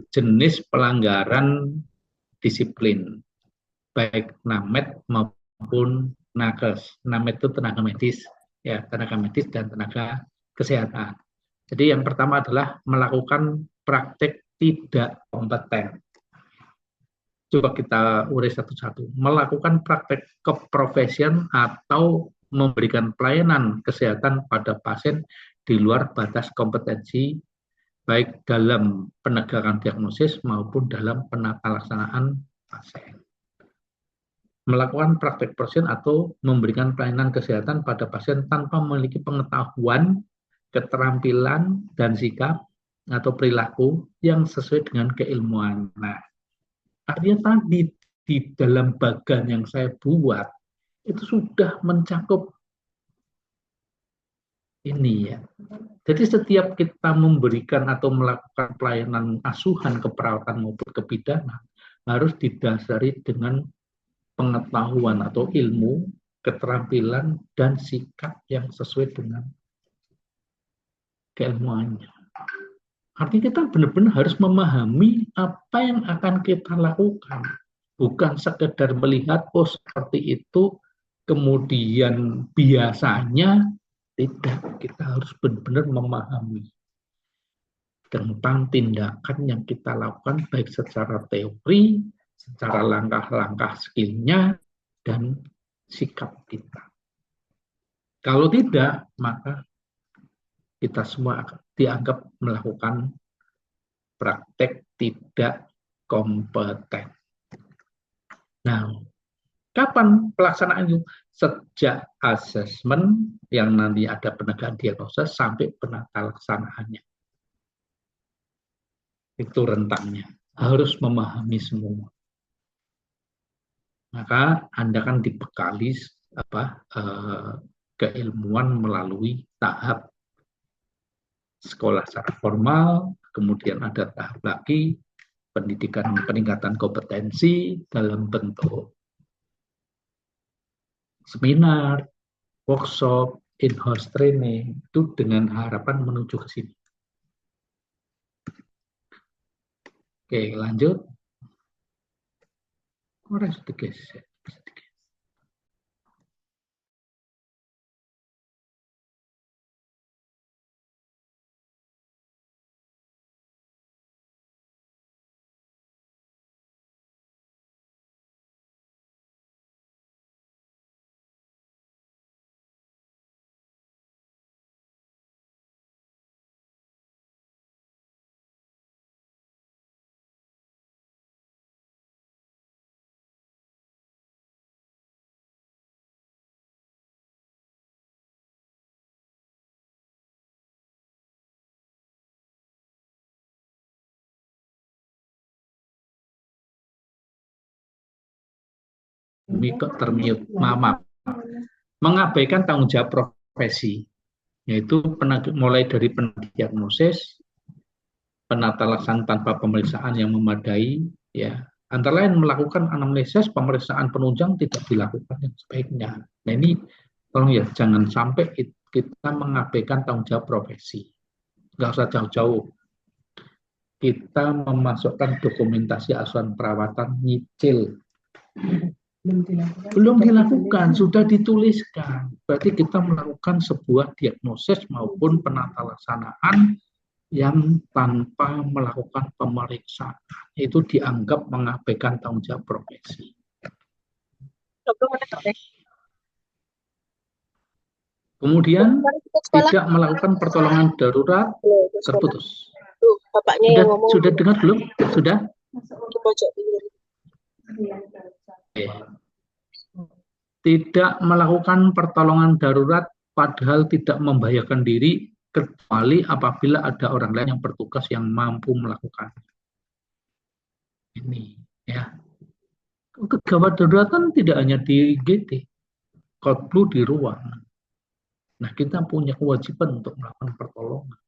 jenis pelanggaran disiplin, baik namet maupun nakes. Namet itu tenaga medis, ya tenaga medis dan tenaga kesehatan. Jadi yang pertama adalah melakukan praktek tidak kompeten. Coba kita urai satu-satu. Melakukan praktek keprofesian atau memberikan pelayanan kesehatan pada pasien di luar batas kompetensi, baik dalam penegakan diagnosis maupun dalam penata laksanaan pasien. Melakukan praktek pasien atau memberikan pelayanan kesehatan pada pasien tanpa memiliki pengetahuan, keterampilan, dan sikap atau perilaku yang sesuai dengan keilmuan. Nah, artinya tadi di dalam bagan yang saya buat itu sudah mencakup ini ya. Jadi setiap kita memberikan atau melakukan pelayanan asuhan keperawatan maupun kebidanan harus didasari dengan pengetahuan atau ilmu, keterampilan, dan sikap yang sesuai dengan keilmuannya. Artinya kita benar-benar harus memahami apa yang akan kita lakukan. Bukan sekedar melihat, oh seperti itu, kemudian biasanya tidak. Kita harus benar-benar memahami tentang tindakan yang kita lakukan, baik secara teori, secara langkah-langkah skillnya, dan sikap kita. Kalau tidak, maka kita semua dianggap melakukan praktek tidak kompeten. Nah, kapan pelaksanaan itu? Sejak asesmen yang nanti ada penegakan diagnosa sampai penata laksanaannya. Itu rentangnya. Harus memahami semua. Maka Anda kan dibekali keilmuan melalui tahap sekolah secara formal, kemudian ada tahap lagi pendidikan peningkatan kompetensi dalam bentuk seminar, workshop, in-house training, itu dengan harapan menuju ke sini. Oke, lanjut. Orang sedikit. Termute, maaf, mengabaikan tanggung jawab profesi, yaitu mulai dari pendiagnosis, penata laksanaan tanpa pemeriksaan yang memadai, ya, antara lain melakukan anamnesis, pemeriksaan penunjang tidak dilakukan yang sebaiknya. Nah ini tolong ya, jangan sampai kita mengabaikan tanggung jawab profesi. Nggak usah jauh-jauh. Kita memasukkan dokumentasi asuhan perawatan nyicil. Belum dilakukan, sudah dituliskan. Berarti kita melakukan sebuah diagnosis maupun penata laksanaan yang tanpa melakukan pemeriksaan itu dianggap mengabaikan tanggung jawab profesi. Kemudian tidak melakukan pertolongan darurat terputus. Bapaknya yang ngomong Sudah dengar belum? Sudah? di pojok pinggir. Tidak melakukan pertolongan darurat padahal tidak membahayakan diri kecuali apabila ada orang lain yang bertugas yang mampu melakukan. Ini ya. Kegawat daruratan tidak hanya di GT, Kodlu di ruang. Nah, kita punya kewajiban untuk melakukan pertolongan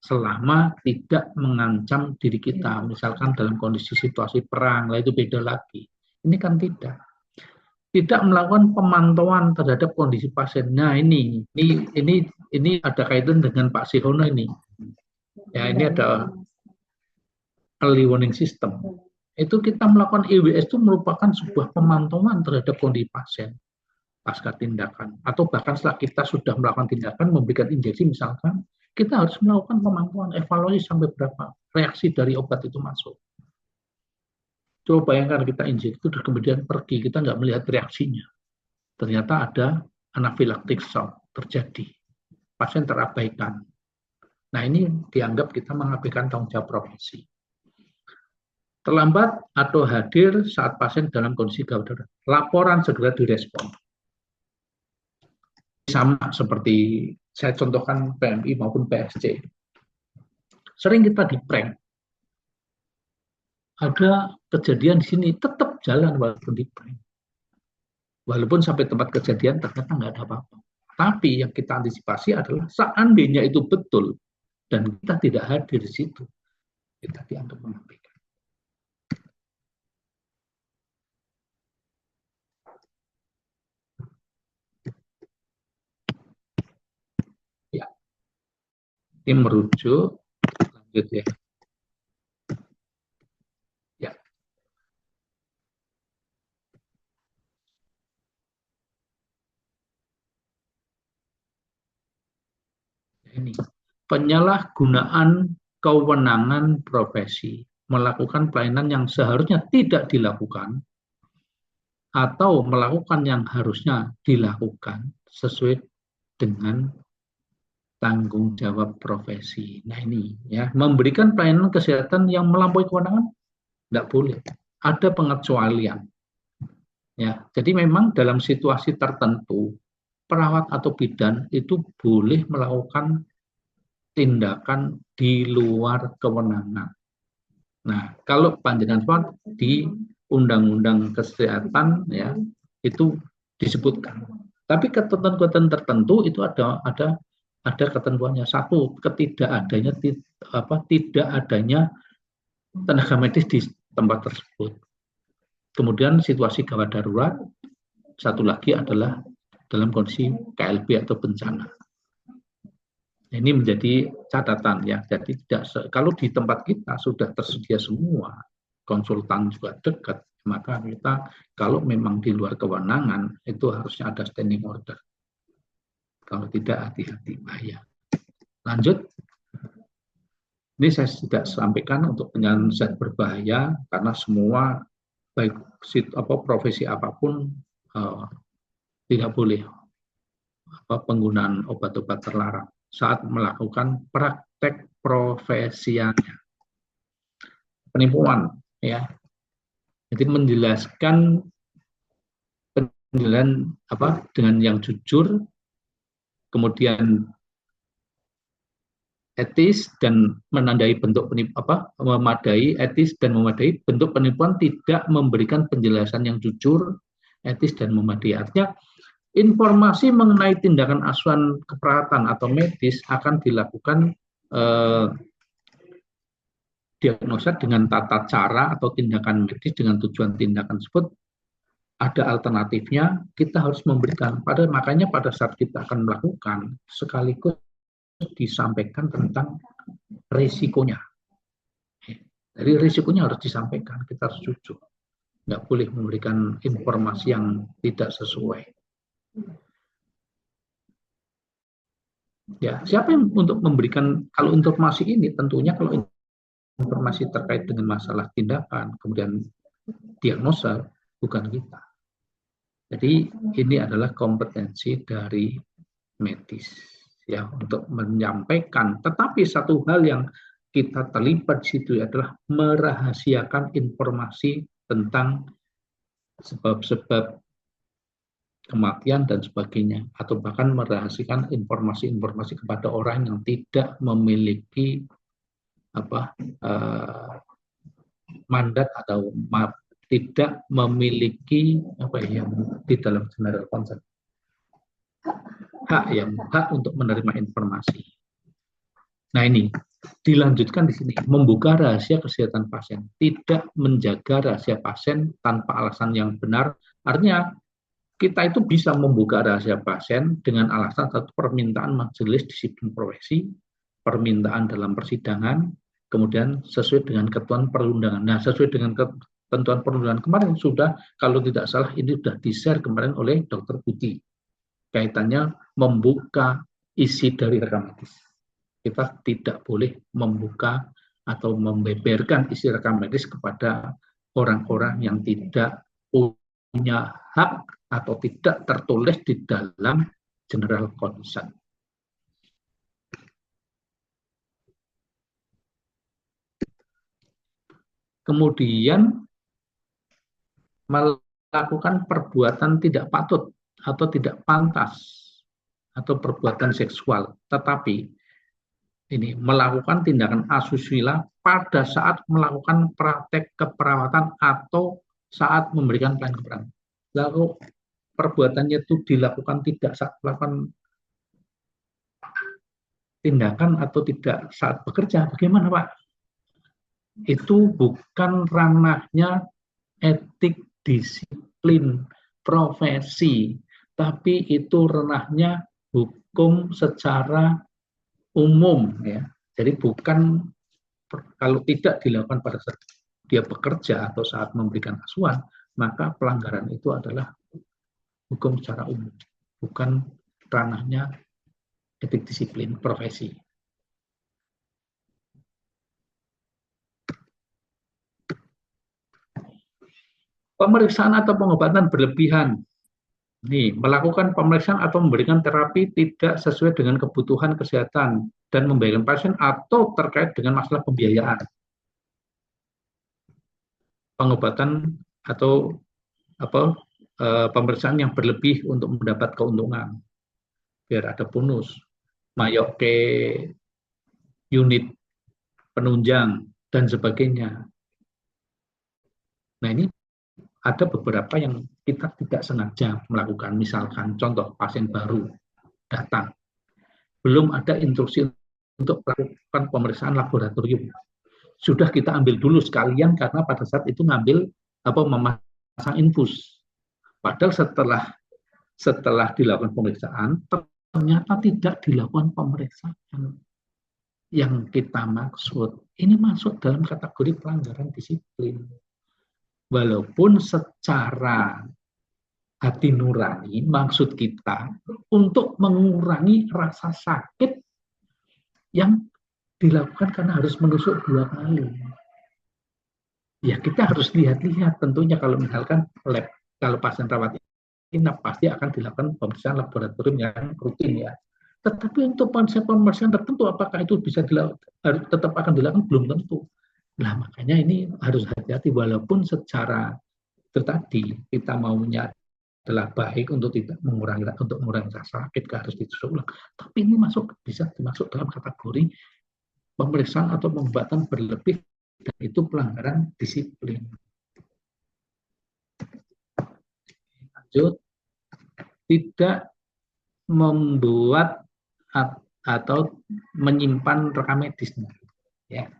selama tidak mengancam diri kita, misalkan dalam kondisi situasi perang, lah itu beda lagi. Ini kan tidak melakukan pemantauan terhadap kondisi pasien. Nah, ini ada kaitan dengan Pak Sihono ini. Ya, ini ada early warning system. Itu kita melakukan EWS itu merupakan sebuah pemantauan terhadap kondisi pasien pasca tindakan, atau bahkan setelah kita sudah melakukan tindakan memberikan injeksi misalkan, kita harus melakukan pemantauan evaluasi sampai berapa reaksi dari obat itu masuk. Coba bayangkan kita injeksi itu kemudian pergi, kita nggak melihat reaksinya. Ternyata ada anafilaktik shock terjadi, pasien terabaikan. Nah, ini dianggap kita mengabaikan tanggung jawab profesi. Terlambat atau hadir saat pasien dalam kondisi gawat darurat, laporan segera direspon. Sama seperti saya contohkan PMI maupun PSC. Sering kita di-prank. Ada kejadian di sini tetap jalan walaupun di-prank. Walaupun sampai tempat kejadian ternyata nggak ada apa-apa. Tapi yang kita antisipasi adalah seandainya itu betul dan kita tidak hadir di situ, kita dianggap mengabaikan. Ini merujuk, lanjut ya. Ya. Ini penyalahgunaan kewenangan profesi melakukan pelayanan yang seharusnya tidak dilakukan atau melakukan yang harusnya dilakukan sesuai dengan tanggung jawab profesi. Nah, ini ya, memberikan pelayanan kesehatan yang melampaui kewenangan tidak boleh. Ada pengecualian. Ya, jadi memang dalam situasi tertentu perawat atau bidan itu boleh melakukan tindakan di luar kewenangan. Nah, kalau panjenengan di Undang-Undang Kesehatan ya itu disebutkan. Tapi ketentuan tertentu itu ada ketentuannya. Satu, tidak adanya tenaga medis di tempat tersebut. Kemudian situasi gawat darurat. Satu lagi adalah dalam kondisi KLB atau bencana. Ini menjadi catatan ya. Jadi kalau di tempat kita sudah tersedia semua, konsultan juga dekat, maka kita kalau memang di luar kewenangan itu harusnya ada standing order. Kalau tidak, hati-hati, bahaya. Lanjut. Ini saya tidak sampaikan untuk penyakit zat berbahaya karena semua baik profesi apapun tidak boleh penggunaan obat-obat terlarang saat melakukan praktek profesiannya. Penipuan, ya. Jadi menjelaskan penjelasan dengan yang jujur, kemudian etis dan memadai bentuk penipuan tidak memberikan penjelasan yang jujur, etis dan memadai. Artinya informasi mengenai tindakan asuhan keperawatan atau medis akan dilakukan diagnosa dengan tata cara atau tindakan medis dengan tujuan tindakan tersebut ada alternatifnya, kita harus memberikan. Makanya pada saat kita akan melakukan, sekaligus disampaikan tentang risikonya. Jadi risikonya harus disampaikan, kita harus jujur. Nggak boleh memberikan informasi yang tidak sesuai. Ya, siapa yang untuk memberikan, kalau informasi ini tentunya kalau informasi terkait dengan masalah tindakan, kemudian diagnosa, bukan kita. Jadi ini adalah kompetensi dari medis ya untuk menyampaikan. Tetapi satu hal yang kita terlibat di situ adalah merahasiakan informasi tentang sebab-sebab kematian dan sebagainya, atau bahkan merahasiakan informasi-informasi kepada orang yang tidak memiliki mandat atau tidak memiliki yang di dalam general concern hak untuk menerima informasi. Nah ini dilanjutkan di sini, membuka rahasia kesehatan pasien, tidak menjaga rahasia pasien tanpa alasan yang benar. Artinya kita itu bisa membuka rahasia pasien dengan alasan satu, permintaan majelis disiplin profesi, permintaan dalam persidangan, kemudian sesuai dengan ketentuan perundangan. Nah, sesuai dengan ketentuan perundangan kemarin sudah, kalau tidak salah ini sudah di-share kemarin oleh Dr. Putih, kaitannya membuka isi dari rekam medis. Kita tidak boleh membuka atau membeberkan isi rekam medis kepada orang-orang yang tidak punya hak atau tidak tertulis di dalam general concern. Kemudian melakukan perbuatan tidak patut atau tidak pantas atau perbuatan seksual, tetapi ini melakukan tindakan asusila pada saat melakukan praktek keperawatan atau saat memberikan pelayanan keperawatan. Lalu perbuatannya itu dilakukan tidak saat melakukan tindakan atau tidak saat bekerja, bagaimana Pak? Itu bukan ranahnya etik disiplin profesi, tapi itu ranahnya hukum secara umum ya. Jadi bukan kalau tidak dilakukan pada saat dia bekerja atau saat memberikan asuhan, maka pelanggaran itu adalah hukum secara umum, bukan ranahnya etik disiplin profesi. Pemeriksaan atau pengobatan berlebihan. Nih, melakukan pemeriksaan atau memberikan terapi tidak sesuai dengan kebutuhan kesehatan dan membahayakan pasien atau terkait dengan masalah pembiayaan. Pengobatan atau pemeriksaan yang berlebih untuk mendapat keuntungan. Biar ada bonus, mayok ke unit penunjang dan sebagainya. Nah, ini ada beberapa yang kita tidak sengaja melakukan. Misalkan contoh pasien baru datang, belum ada instruksi untuk melakukan pemeriksaan laboratorium. Sudah kita ambil dulu sekalian karena pada saat itu ngambil memasang infus. Padahal setelah dilakukan pemeriksaan ternyata tidak dilakukan pemeriksaan yang kita maksud. Ini masuk dalam kategori pelanggaran disiplin. Walaupun secara hati nurani maksud kita untuk mengurangi rasa sakit yang dilakukan karena harus menusuk 2 kali. Ya kita harus lihat-lihat tentunya kalau misalkan kalau pasien rawat inap pasti akan dilakukan pemeriksaan laboratorium yang rutin ya. Tetapi untuk pemeriksaan tertentu apakah itu bisa tetap akan dilakukan belum tentu. Nah makanya ini harus hati-hati walaupun secara itu tadi kita maunya adalah baik untuk tidak mengurangi rasa sakit harus ditusuk ulang. Tapi ini bisa dimasuk dalam kategori pemeriksaan atau pengobatan berlebih dan itu pelanggaran disiplin. Lanjut, tidak membuat atau menyimpan rekam medisnya. Ya.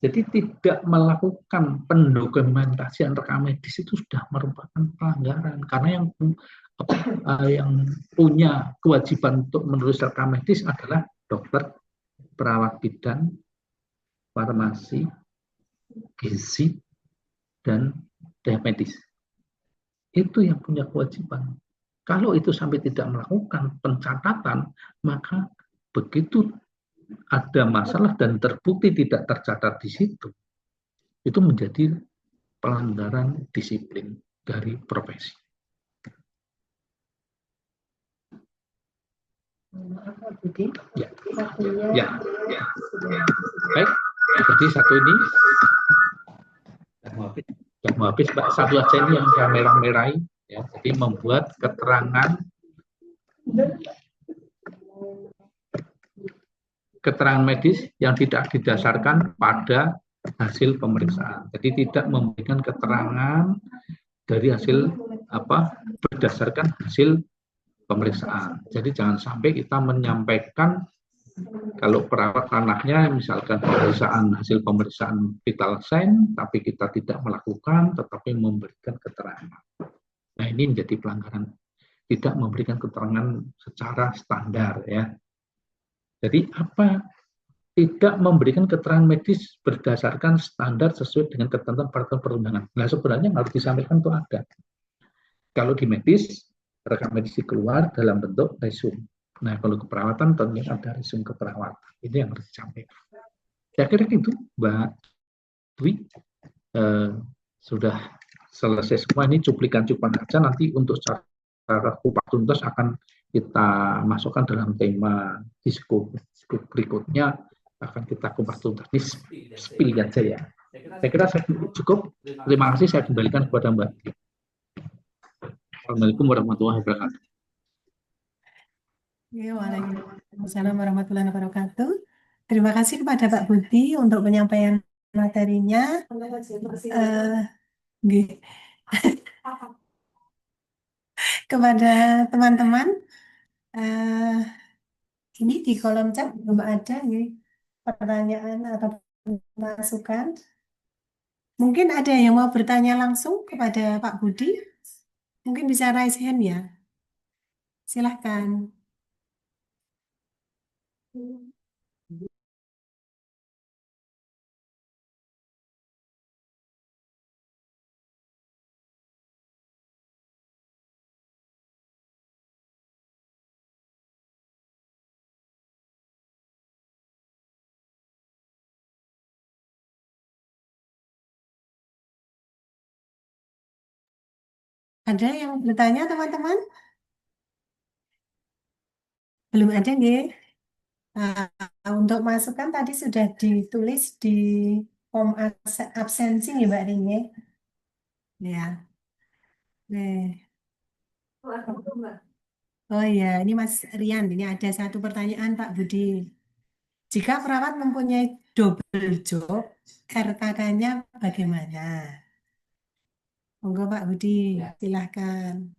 Jadi tidak melakukan pendokumentasian rekam medis itu sudah merupakan pelanggaran karena yang punya kewajiban untuk menulis rekam medis adalah dokter, perawat bidan, farmasi, gizi, dan medis. Itu yang punya kewajiban. Kalau itu sampai tidak melakukan pencatatan, maka begitu ada masalah dan terbukti tidak tercatat di situ, itu menjadi pelanggaran disiplin dari profesi. Maaf Pak Budi. Ya. Waktunya Ya. sudah. Baik, seperti satu ini. Sudah mau habis, Pak. Satu aja ini yang saya merah-merahi. Ya, jadi membuat keterangan medis yang tidak didasarkan pada hasil pemeriksaan. Jadi tidak memberikan keterangan dari hasil berdasarkan hasil pemeriksaan. Jadi jangan sampai kita menyampaikan kalau perawat anaknya misalkan hasil pemeriksaan vital sign, tapi kita tidak melakukan, tetapi memberikan keterangan. Nah ini menjadi pelanggaran, tidak memberikan keterangan secara standar ya. Jadi tidak memberikan keterangan medis berdasarkan standar sesuai dengan ketentuan peraturan perundangan. Nah sebenarnya harus disampaikan itu ada. Kalau di medis, rekam medis keluar dalam bentuk resume. Nah kalau keperawatan tentunya ada resume keperawatan. Ini yang harus disampaikan. Saya kira itu Mbak Dwi sudah selesai semua. Ini cuplikan-cuplikan saja, nanti untuk secara kupas tuntas akan kita masukkan dalam tema diskusi berikutnya, akan kita kupas tuntas. Ini spill aja ya. Saya kira cukup. Terima kasih, saya kembalikan kepada Mbak. Assalamualaikum warahmatullahi wabarakatuh. Ya, waalaikumsalam warahmatullahi wabarakatuh. Terima kasih kepada Pak Budi untuk penyampaian materinya. Kepada teman-teman, ini di kolom chat belum ada pertanyaan atau masukan. Mungkin ada yang mau bertanya langsung kepada Pak Budi. Mungkin bisa raise hand ya. Silahkan. Ada yang bertanya teman-teman? Belum ada nih. Nah, untuk masukan tadi sudah ditulis di form absensi ya Mbak Rini. Ya. Oh iya, ini Mas Rian, ini ada satu pertanyaan Pak Budi. Jika perawat mempunyai double job, RKK-nya bagaimana? Monggo Pak Budi, silahkan.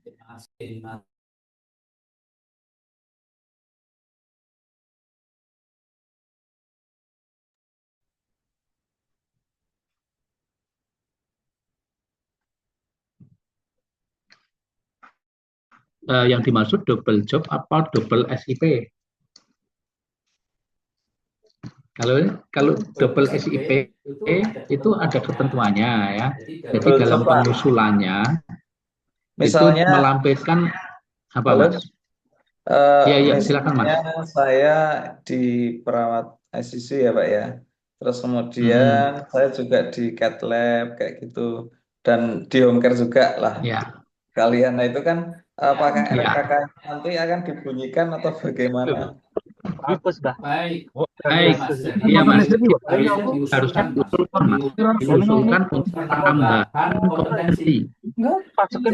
Yang dimaksud double job apa double SIP? Kalau double SIP itu ada ketentuannya ya. Jadi dalam pengusulannya Misalnya, itu melampirkan apa Mas? Ya, silakan Mas. Saya di perawat ICC ya Pak ya. Terus kemudian saya juga di cat lab kayak gitu, dan di home care juga lah. Ya. Kalian, nah itu kan apakah RKK nanti akan dibunyikan atau bagaimana? Baik, iya Mas. Harusnya diusulkan untuk tambahan kompetensi. Jadi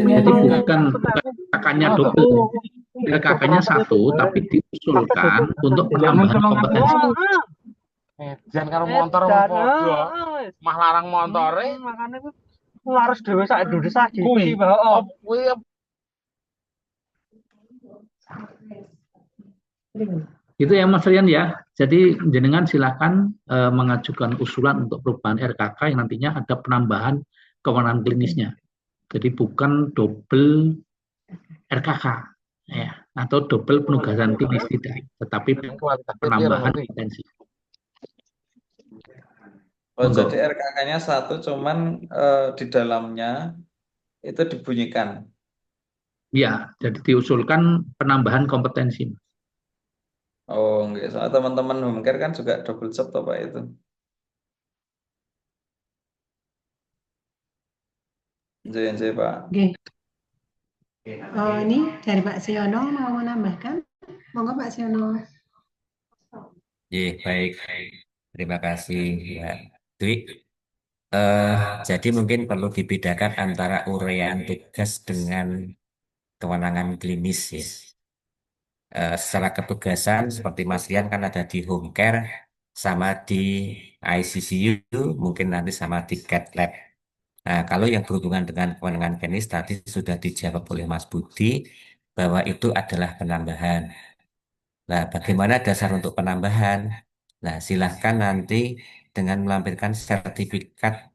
bukan RKK-nya double, RKK-nya satu, tapi diusulkan untuk tambahan kompetensi. Jangan karo motor mah larang motore, makane harus dhewe sak Indonesia iki, kuwi. Itu ya Mas Rian ya. Jadi jenengan silakan mengajukan usulan untuk perubahan RKK yang nantinya ada penambahan kewenangan klinisnya. Jadi bukan double RKK ya, atau double penugasan klinis tidak, tetapi penambahan kompetensi. Oh, jadi RKK-nya satu, cuman di dalamnya itu dibunyikan. Ya, jadi diusulkan penambahan kompetensi. Oh, nggih. Soalnya teman-teman home care kan juga double job toh Pak itu. Nggih, Pak. Oke. Oh, ini dari Pak Siono mau menambahkan? Monggo Pak Siono. Baik. Terima kasih, Mbak Dwi. Jadi mungkin perlu dibedakan antara uraian tugas dengan kewenangan klinis ya. Secara ketugasan seperti Mas Rian kan ada di home care sama di ICCU, mungkin nanti sama di cat lab. Nah, kalau yang berhubungan dengan kewenangan klinis tadi sudah dijawab oleh Mas Budi bahwa itu adalah penambahan. Nah, bagaimana dasar untuk penambahan? Nah, silahkan nanti dengan melampirkan sertifikat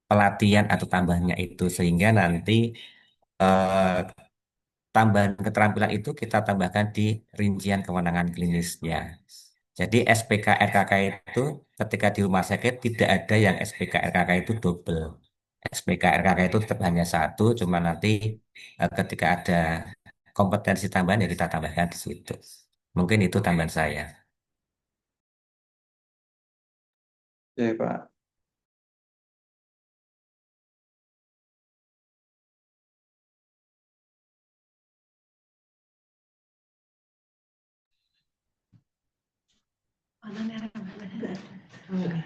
pelatihan atau tambahannya itu sehingga nanti eh, tambahan keterampilan itu kita tambahkan di rincian kewenangan klinisnya. Jadi SPK RKK itu ketika di rumah sakit tidak ada yang SPK RKK itu double. SPK RKK itu tetap hanya satu, cuma nanti ketika ada kompetensi tambahan ya kita tambahkan di situ. Mungkin itu tambahan saya. Oke, Pak. Oke.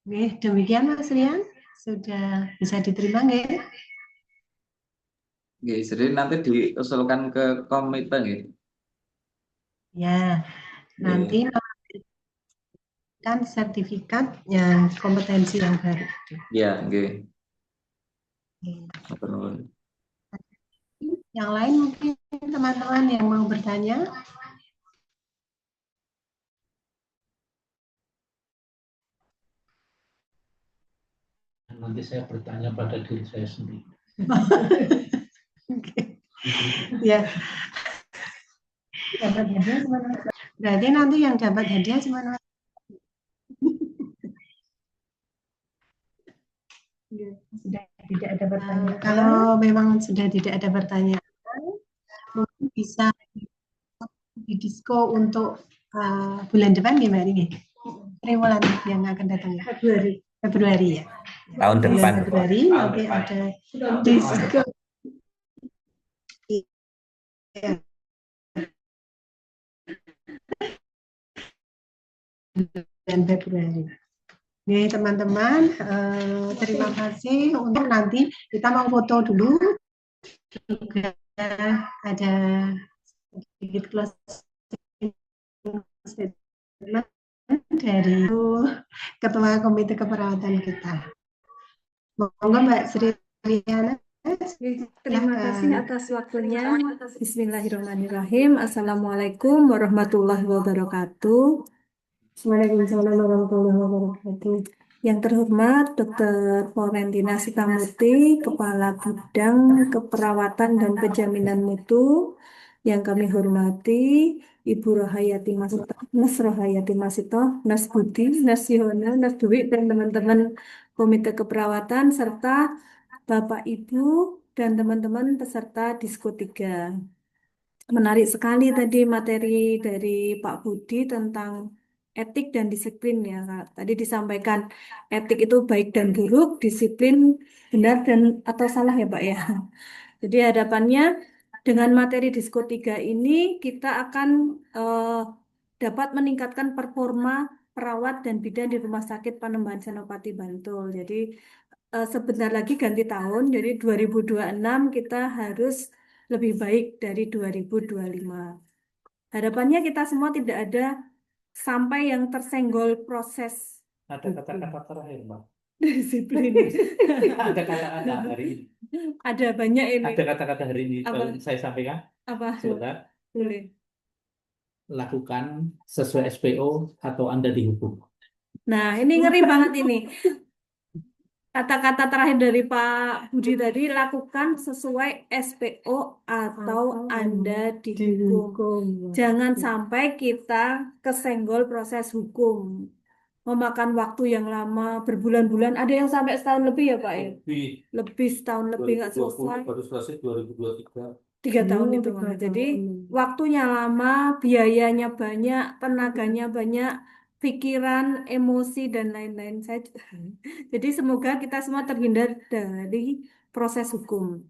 Oke, demikian Mas Rian. Sudah bisa diterima nggih? Nggih, jadi nanti diusulkan ke komite nggih. Ya, nanti memberikan sertifikat yang kompetensi yang baru. Ya, nggih. Yang lain mungkin teman-teman yang mau bertanya. Nanti saya bertanya pada diri saya sendiri. Ya. Dapat hadiah semana. Berarti nanti yang dapat hadiah semana. Sudah tidak ada pertanyaan. Kalau memang sudah tidak ada pertanyaan, mungkin bisa di disko untuk bulan depan gimana nih? Triwulan yang akan datang ya? Februari ya. Tahun depan. Februari nanti ada disko. Dan Februari. Nih teman-teman, terima kasih untuk nanti kita mau foto dulu. Juga ada sedikit closing statement dari Ketua Komite Keperawatan kita. Monggo Mbak Sri Riana. Terima kasih atas waktunya. Bismillahirrahmanirrahim. Assalamualaikum warahmatullahi wabarakatuh. Waalaikumsalam warahmatullahi wabarakatuh. Yang terhormat Dr. Florentina Sitamuti, Kepala Bidang Keperawatan dan Penjaminan Mutu. Yang kami hormati Ibu Rohayati Masito, Nas Rohayati Masito, Nas Budi, Nas Yohana, Nas Dwi, dan teman-teman Komite Keperawatan, serta Bapak Ibu dan teman-teman peserta Disko 3. Menarik sekali tadi materi dari Pak Budi tentang etik dan disiplin ya, Kak. Tadi disampaikan etik itu baik dan buruk, disiplin benar dan atau salah ya, Pak ya. Jadi hadapannya dengan materi Disko 3 ini kita akan dapat meningkatkan performa perawat dan bidan di Rumah Sakit Panembahan Senopati Bantul. Jadi sebentar lagi ganti tahun, jadi 2026 kita harus lebih baik dari 2025. Harapannya kita semua tidak ada sampai yang tersenggol proses Ada kata-kata terakhir, Mbak. disiplin. Ada kata-kata hari ini. Ada banyak ini. Ada kata-kata hari ini. Apa? Saya sampaikan. Apa? Sebentar. Boleh. Lakukan sesuai SPO atau Anda dihukum. Nah, ini ngeri banget ini. Kata-kata terakhir dari Pak Budi tadi, lakukan sesuai SPO atau Anda dihukum. Jangan sampai kita kesenggol proses hukum. Memakan waktu yang lama, berbulan-bulan. Ada yang sampai setahun lebih ya Pak ya? Lebih. Lebih setahun lebih nggak selesai. Baru selesai 2023. 3 tahun itu Mama. Jadi waktunya lama, biayanya banyak, tenaganya banyak, pikiran, emosi dan lain-lain. Jadi semoga kita semua terhindar dari proses hukum.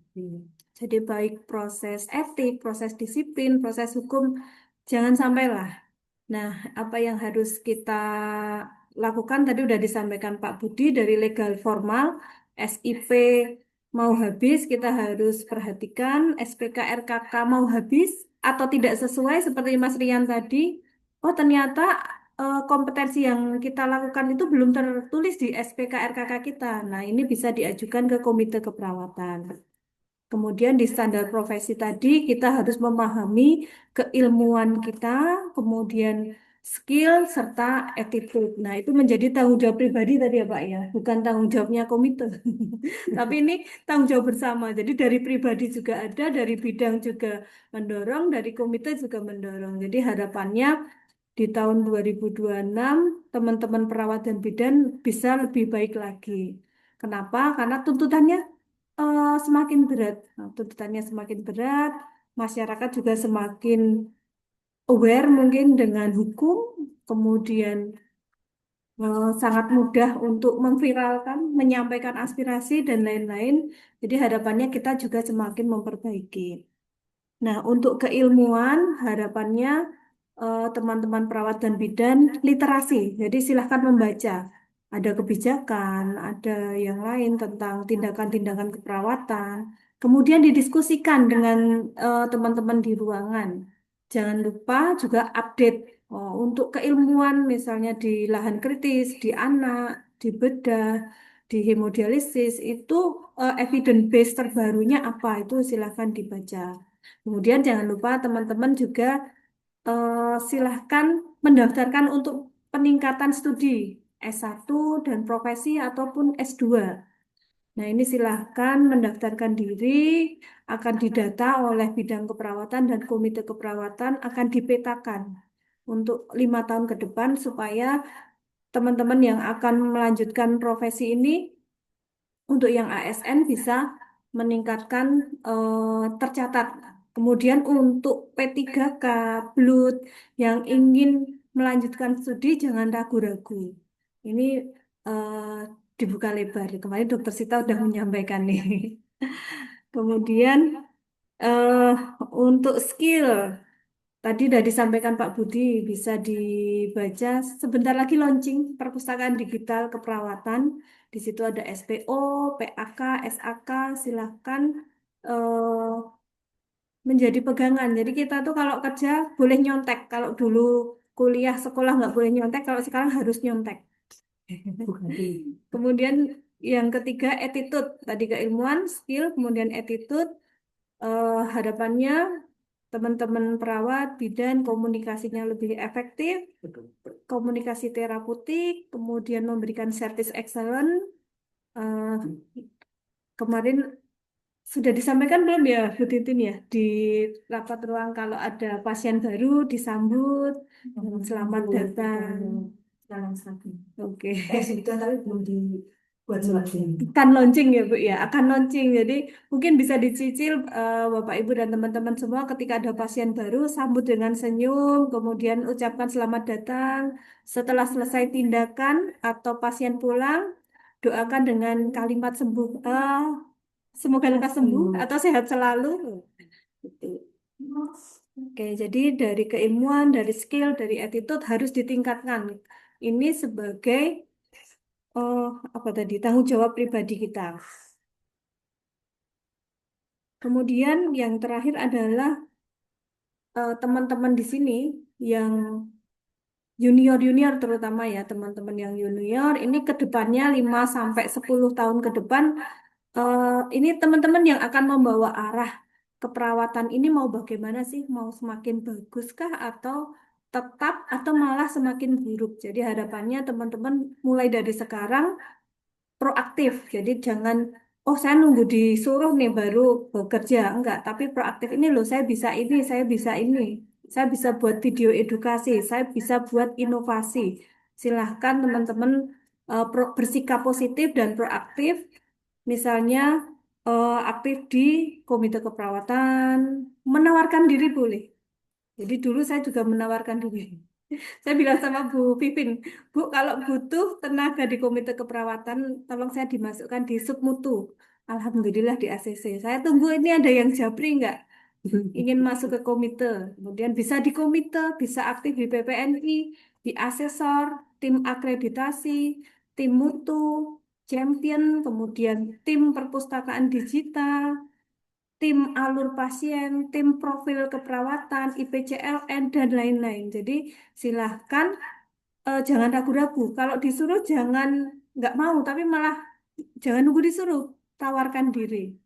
Jadi baik proses etik, proses disiplin, proses hukum, jangan sampailah. Nah, apa yang harus kita lakukan tadi udah disampaikan Pak Budi dari legal formal, SIP mau habis, kita harus perhatikan SPK RKK mau habis atau tidak sesuai seperti Mas Rian tadi. Oh, ternyata kompetensi yang kita lakukan itu belum tertulis di SPK RKK kita. Nah, ini bisa diajukan ke Komite Keperawatan. Kemudian di standar profesi tadi kita harus memahami keilmuan kita, kemudian skill serta attitude. Nah, itu menjadi tanggung jawab pribadi tadi ya Pak ya, bukan tanggung jawabnya komite. Tapi ini tanggung jawab bersama. Jadi dari pribadi juga ada, dari bidang juga mendorong, dari komite juga mendorong. Jadi harapannya di tahun 2026 teman-teman perawat dan bidan bisa lebih baik lagi. Kenapa? Karena tuntutannya semakin berat. Nah, tuntutannya semakin berat, masyarakat juga semakin aware mungkin dengan hukum, kemudian sangat mudah untuk memviralkan, menyampaikan aspirasi dan lain-lain. Jadi harapannya kita juga semakin memperbaiki. Nah, untuk keilmuan harapannya teman-teman perawat dan bidan literasi. Jadi silahkan membaca. Ada kebijakan, ada yang lain tentang tindakan-tindakan keperawatan. Kemudian didiskusikan dengan teman-teman di ruangan. Jangan lupa juga update untuk keilmuan misalnya di lahan kritis, di anak, di bedah, di hemodialisis itu evidence base terbarunya apa itu silahkan dibaca. Kemudian jangan lupa teman-teman juga silahkan mendaftarkan untuk peningkatan studi S1 dan profesi ataupun S2. Nah, ini silahkan mendaftarkan diri, akan didata oleh bidang keperawatan dan komite keperawatan akan dipetakan untuk 5 tahun ke depan supaya teman-teman yang akan melanjutkan profesi ini untuk yang ASN bisa meningkatkan tercatat. Kemudian untuk P3K, BLUT yang ingin melanjutkan studi jangan ragu-ragu. Ini eh, dibuka lebar. Kemarin Dokter Sita sudah menyampaikan nih. Kemudian eh, untuk skill tadi sudah disampaikan Pak Budi, bisa dibaca sebentar lagi launching perpustakaan digital keperawatan. Di situ ada SPO, PAK, SAK, silahkan eh, menjadi pegangan. Jadi kita tuh kalau kerja boleh nyontek. Kalau dulu kuliah sekolah nggak boleh nyontek, kalau sekarang harus nyontek. Kemudian yang ketiga attitude. Tadi keilmuan, skill, kemudian attitude. Harapannya teman-teman perawat, bidan komunikasinya lebih efektif, komunikasi terapeutik, kemudian memberikan service excellent. Eh, Kemarin sudah disampaikan belum ya Bu Titin ya di rapat ruang kalau ada pasien baru disambut, selamat datang. Oke. Itu tapi belum dibuat suratnya. Akan launching ya Bu ya, akan launching. Jadi mungkin bisa dicicil Bapak Ibu dan teman-teman semua ketika ada pasien baru sambut dengan senyum, kemudian ucapkan selamat datang. Setelah selesai tindakan atau pasien pulang, doakan dengan kalimat sembuh. Semoga lekas sembuh atau sehat selalu. Gitu. Oke, jadi dari keilmuan, dari skill, dari attitude harus ditingkatkan. Ini sebagai apa tadi tanggung jawab pribadi kita. Kemudian yang terakhir adalah teman-teman di sini yang junior-junior terutama ya teman-teman yang junior ini ke depannya 5 sampai 10 tahun ke depan ini teman-teman yang akan membawa arah keperawatan ini mau bagaimana sih? Mau semakin baguskah atau tetap atau malah semakin buruk? Jadi harapannya teman-teman mulai dari sekarang proaktif. Jadi jangan, oh saya nunggu disuruh nih baru bekerja. Enggak, tapi proaktif ini loh saya bisa ini, saya bisa ini. Saya bisa buat video edukasi, saya bisa buat inovasi. Silahkan teman-teman bersikap positif dan proaktif. Misalnya aktif di komite keperawatan, menawarkan diri boleh. Jadi dulu saya juga menawarkan diri. Saya bilang sama Bu Pipin, Bu, kalau butuh tenaga di komite keperawatan, tolong saya dimasukkan di submutu. Alhamdulillah di ACC. Saya tunggu ini ada yang japri nggak? Ingin masuk ke komite. Kemudian bisa di komite, bisa aktif di PPNI, di asesor, tim akreditasi, tim mutu, champion, kemudian tim perpustakaan digital, tim alur pasien, tim profil keperawatan, IPCLN, dan lain-lain. Jadi silahkan jangan ragu-ragu. Kalau disuruh jangan nggak mau, tapi malah jangan nunggu disuruh, tawarkan diri.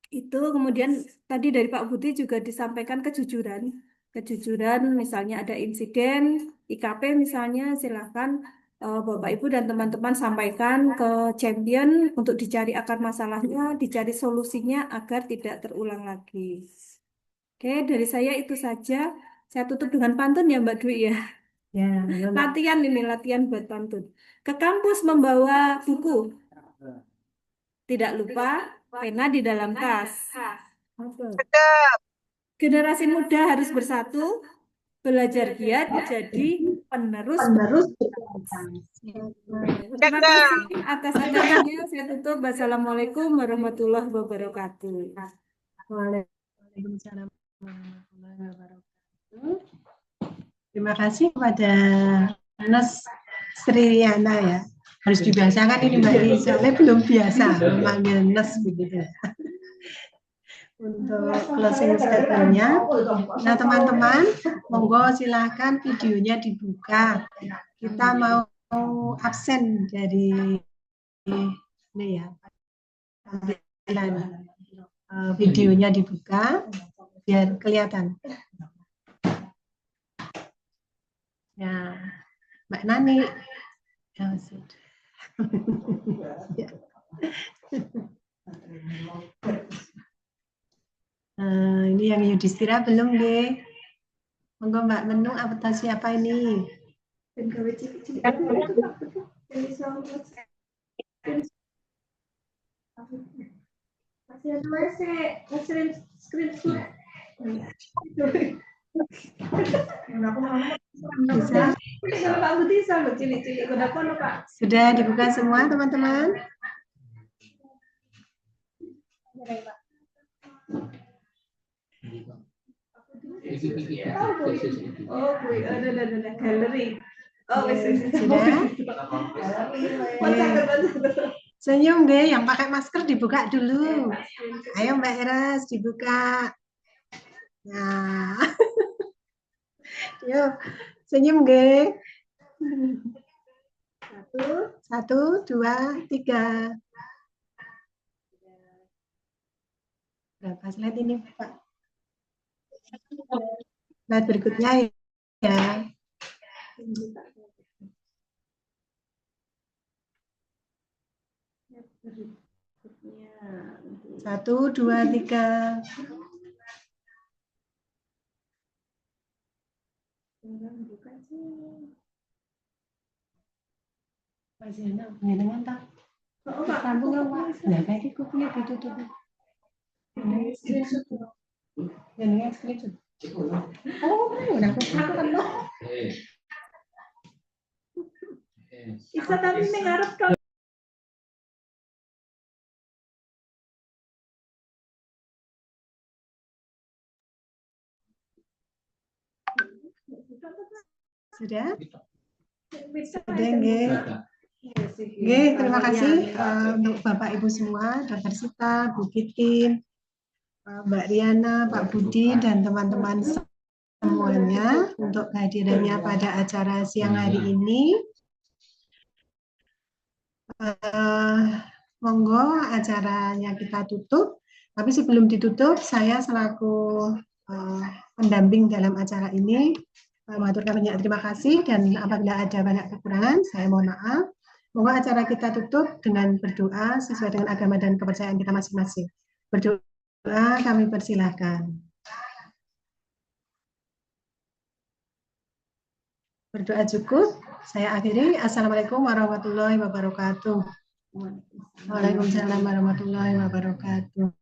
Itu kemudian tadi dari Pak Budi juga disampaikan kejujuran. Kejujuran misalnya ada insiden, IKP misalnya silahkan Bapak Ibu dan teman-teman sampaikan ke champion untuk dicari akar masalahnya, dicari solusinya agar tidak terulang lagi. Oke, dari saya itu saja. Saya tutup dengan pantun ya Mbak Dwi ya. Ya, Latihan ini, latihan buat pantun. Ke kampus membawa buku. Tidak lupa pena di dalam tas. Generasi muda harus bersatu, belajar giat jadi penerus. Terima kasih atas atensinya. Saya tutup. Wassalamualaikum warahmatullahi wabarakatuh. Waalaikumsalam warahmatullahi wabarakatuh. Terima kasih kepada Nes Sriyana ya. Harus dibiasakan ini Mbak Ri, soalnya belum biasa memanggil Nes begitu. Untuk closing statement-nya. Nah teman-teman, monggo silahkan videonya dibuka. Kita mau absen dari ini ya. Tampilan videonya dibuka biar kelihatan. Ya, Mbak Nani. Ya, sudah. Ya. Ini yang Yudhistira belum deh. Monggo Mbak Menu atau siapa ini? Bisa? Sudah dibuka semua teman-teman? Oh, galeri. Oh, sudah. Senyum deh, yang pakai masker dibuka dulu. Ayo Mbak Eras dibuka. Nah, yuk senyum deh. 1, 2, 3. Berapa slide ini Pak? Slide berikutnya ya. 1, 2, 3. Pak Zena, dengan tak? Sambung ya Pak. Nah, kayak kukunya ditutup. Dengan screenshot. Oh, udah aku kan loh. Bisa tapi mengarep kau. Sudah? Sudah, nggih. Nggih, terima kasih untuk Bapak Ibu semua, Dr. Sita, Bu Kitin, Mbak Riana, Pak Budi, dan teman-teman semuanya untuk kehadirannya pada acara siang hari ini. Monggo acaranya kita tutup, tapi sebelum ditutup, saya selaku pendamping dalam acara ini mengaturkan banyak terima kasih, dan apabila ada banyak kekurangan, saya mohon maaf. Monggo acara kita tutup dengan berdoa sesuai dengan agama dan kepercayaan kita masing-masing. Berdoa kami persilahkan. Berdoa cukup, saya akhiri. Assalamualaikum warahmatullahi wabarakatuh. Waalaikumsalam warahmatullahi wabarakatuh.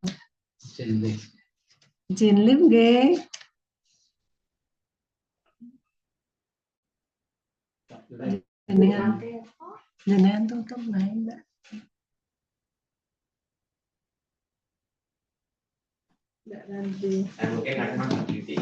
Jinlim nggih. Jenengan tutup bae, Mbak. Mbak Ranti. Mungkin aku masih di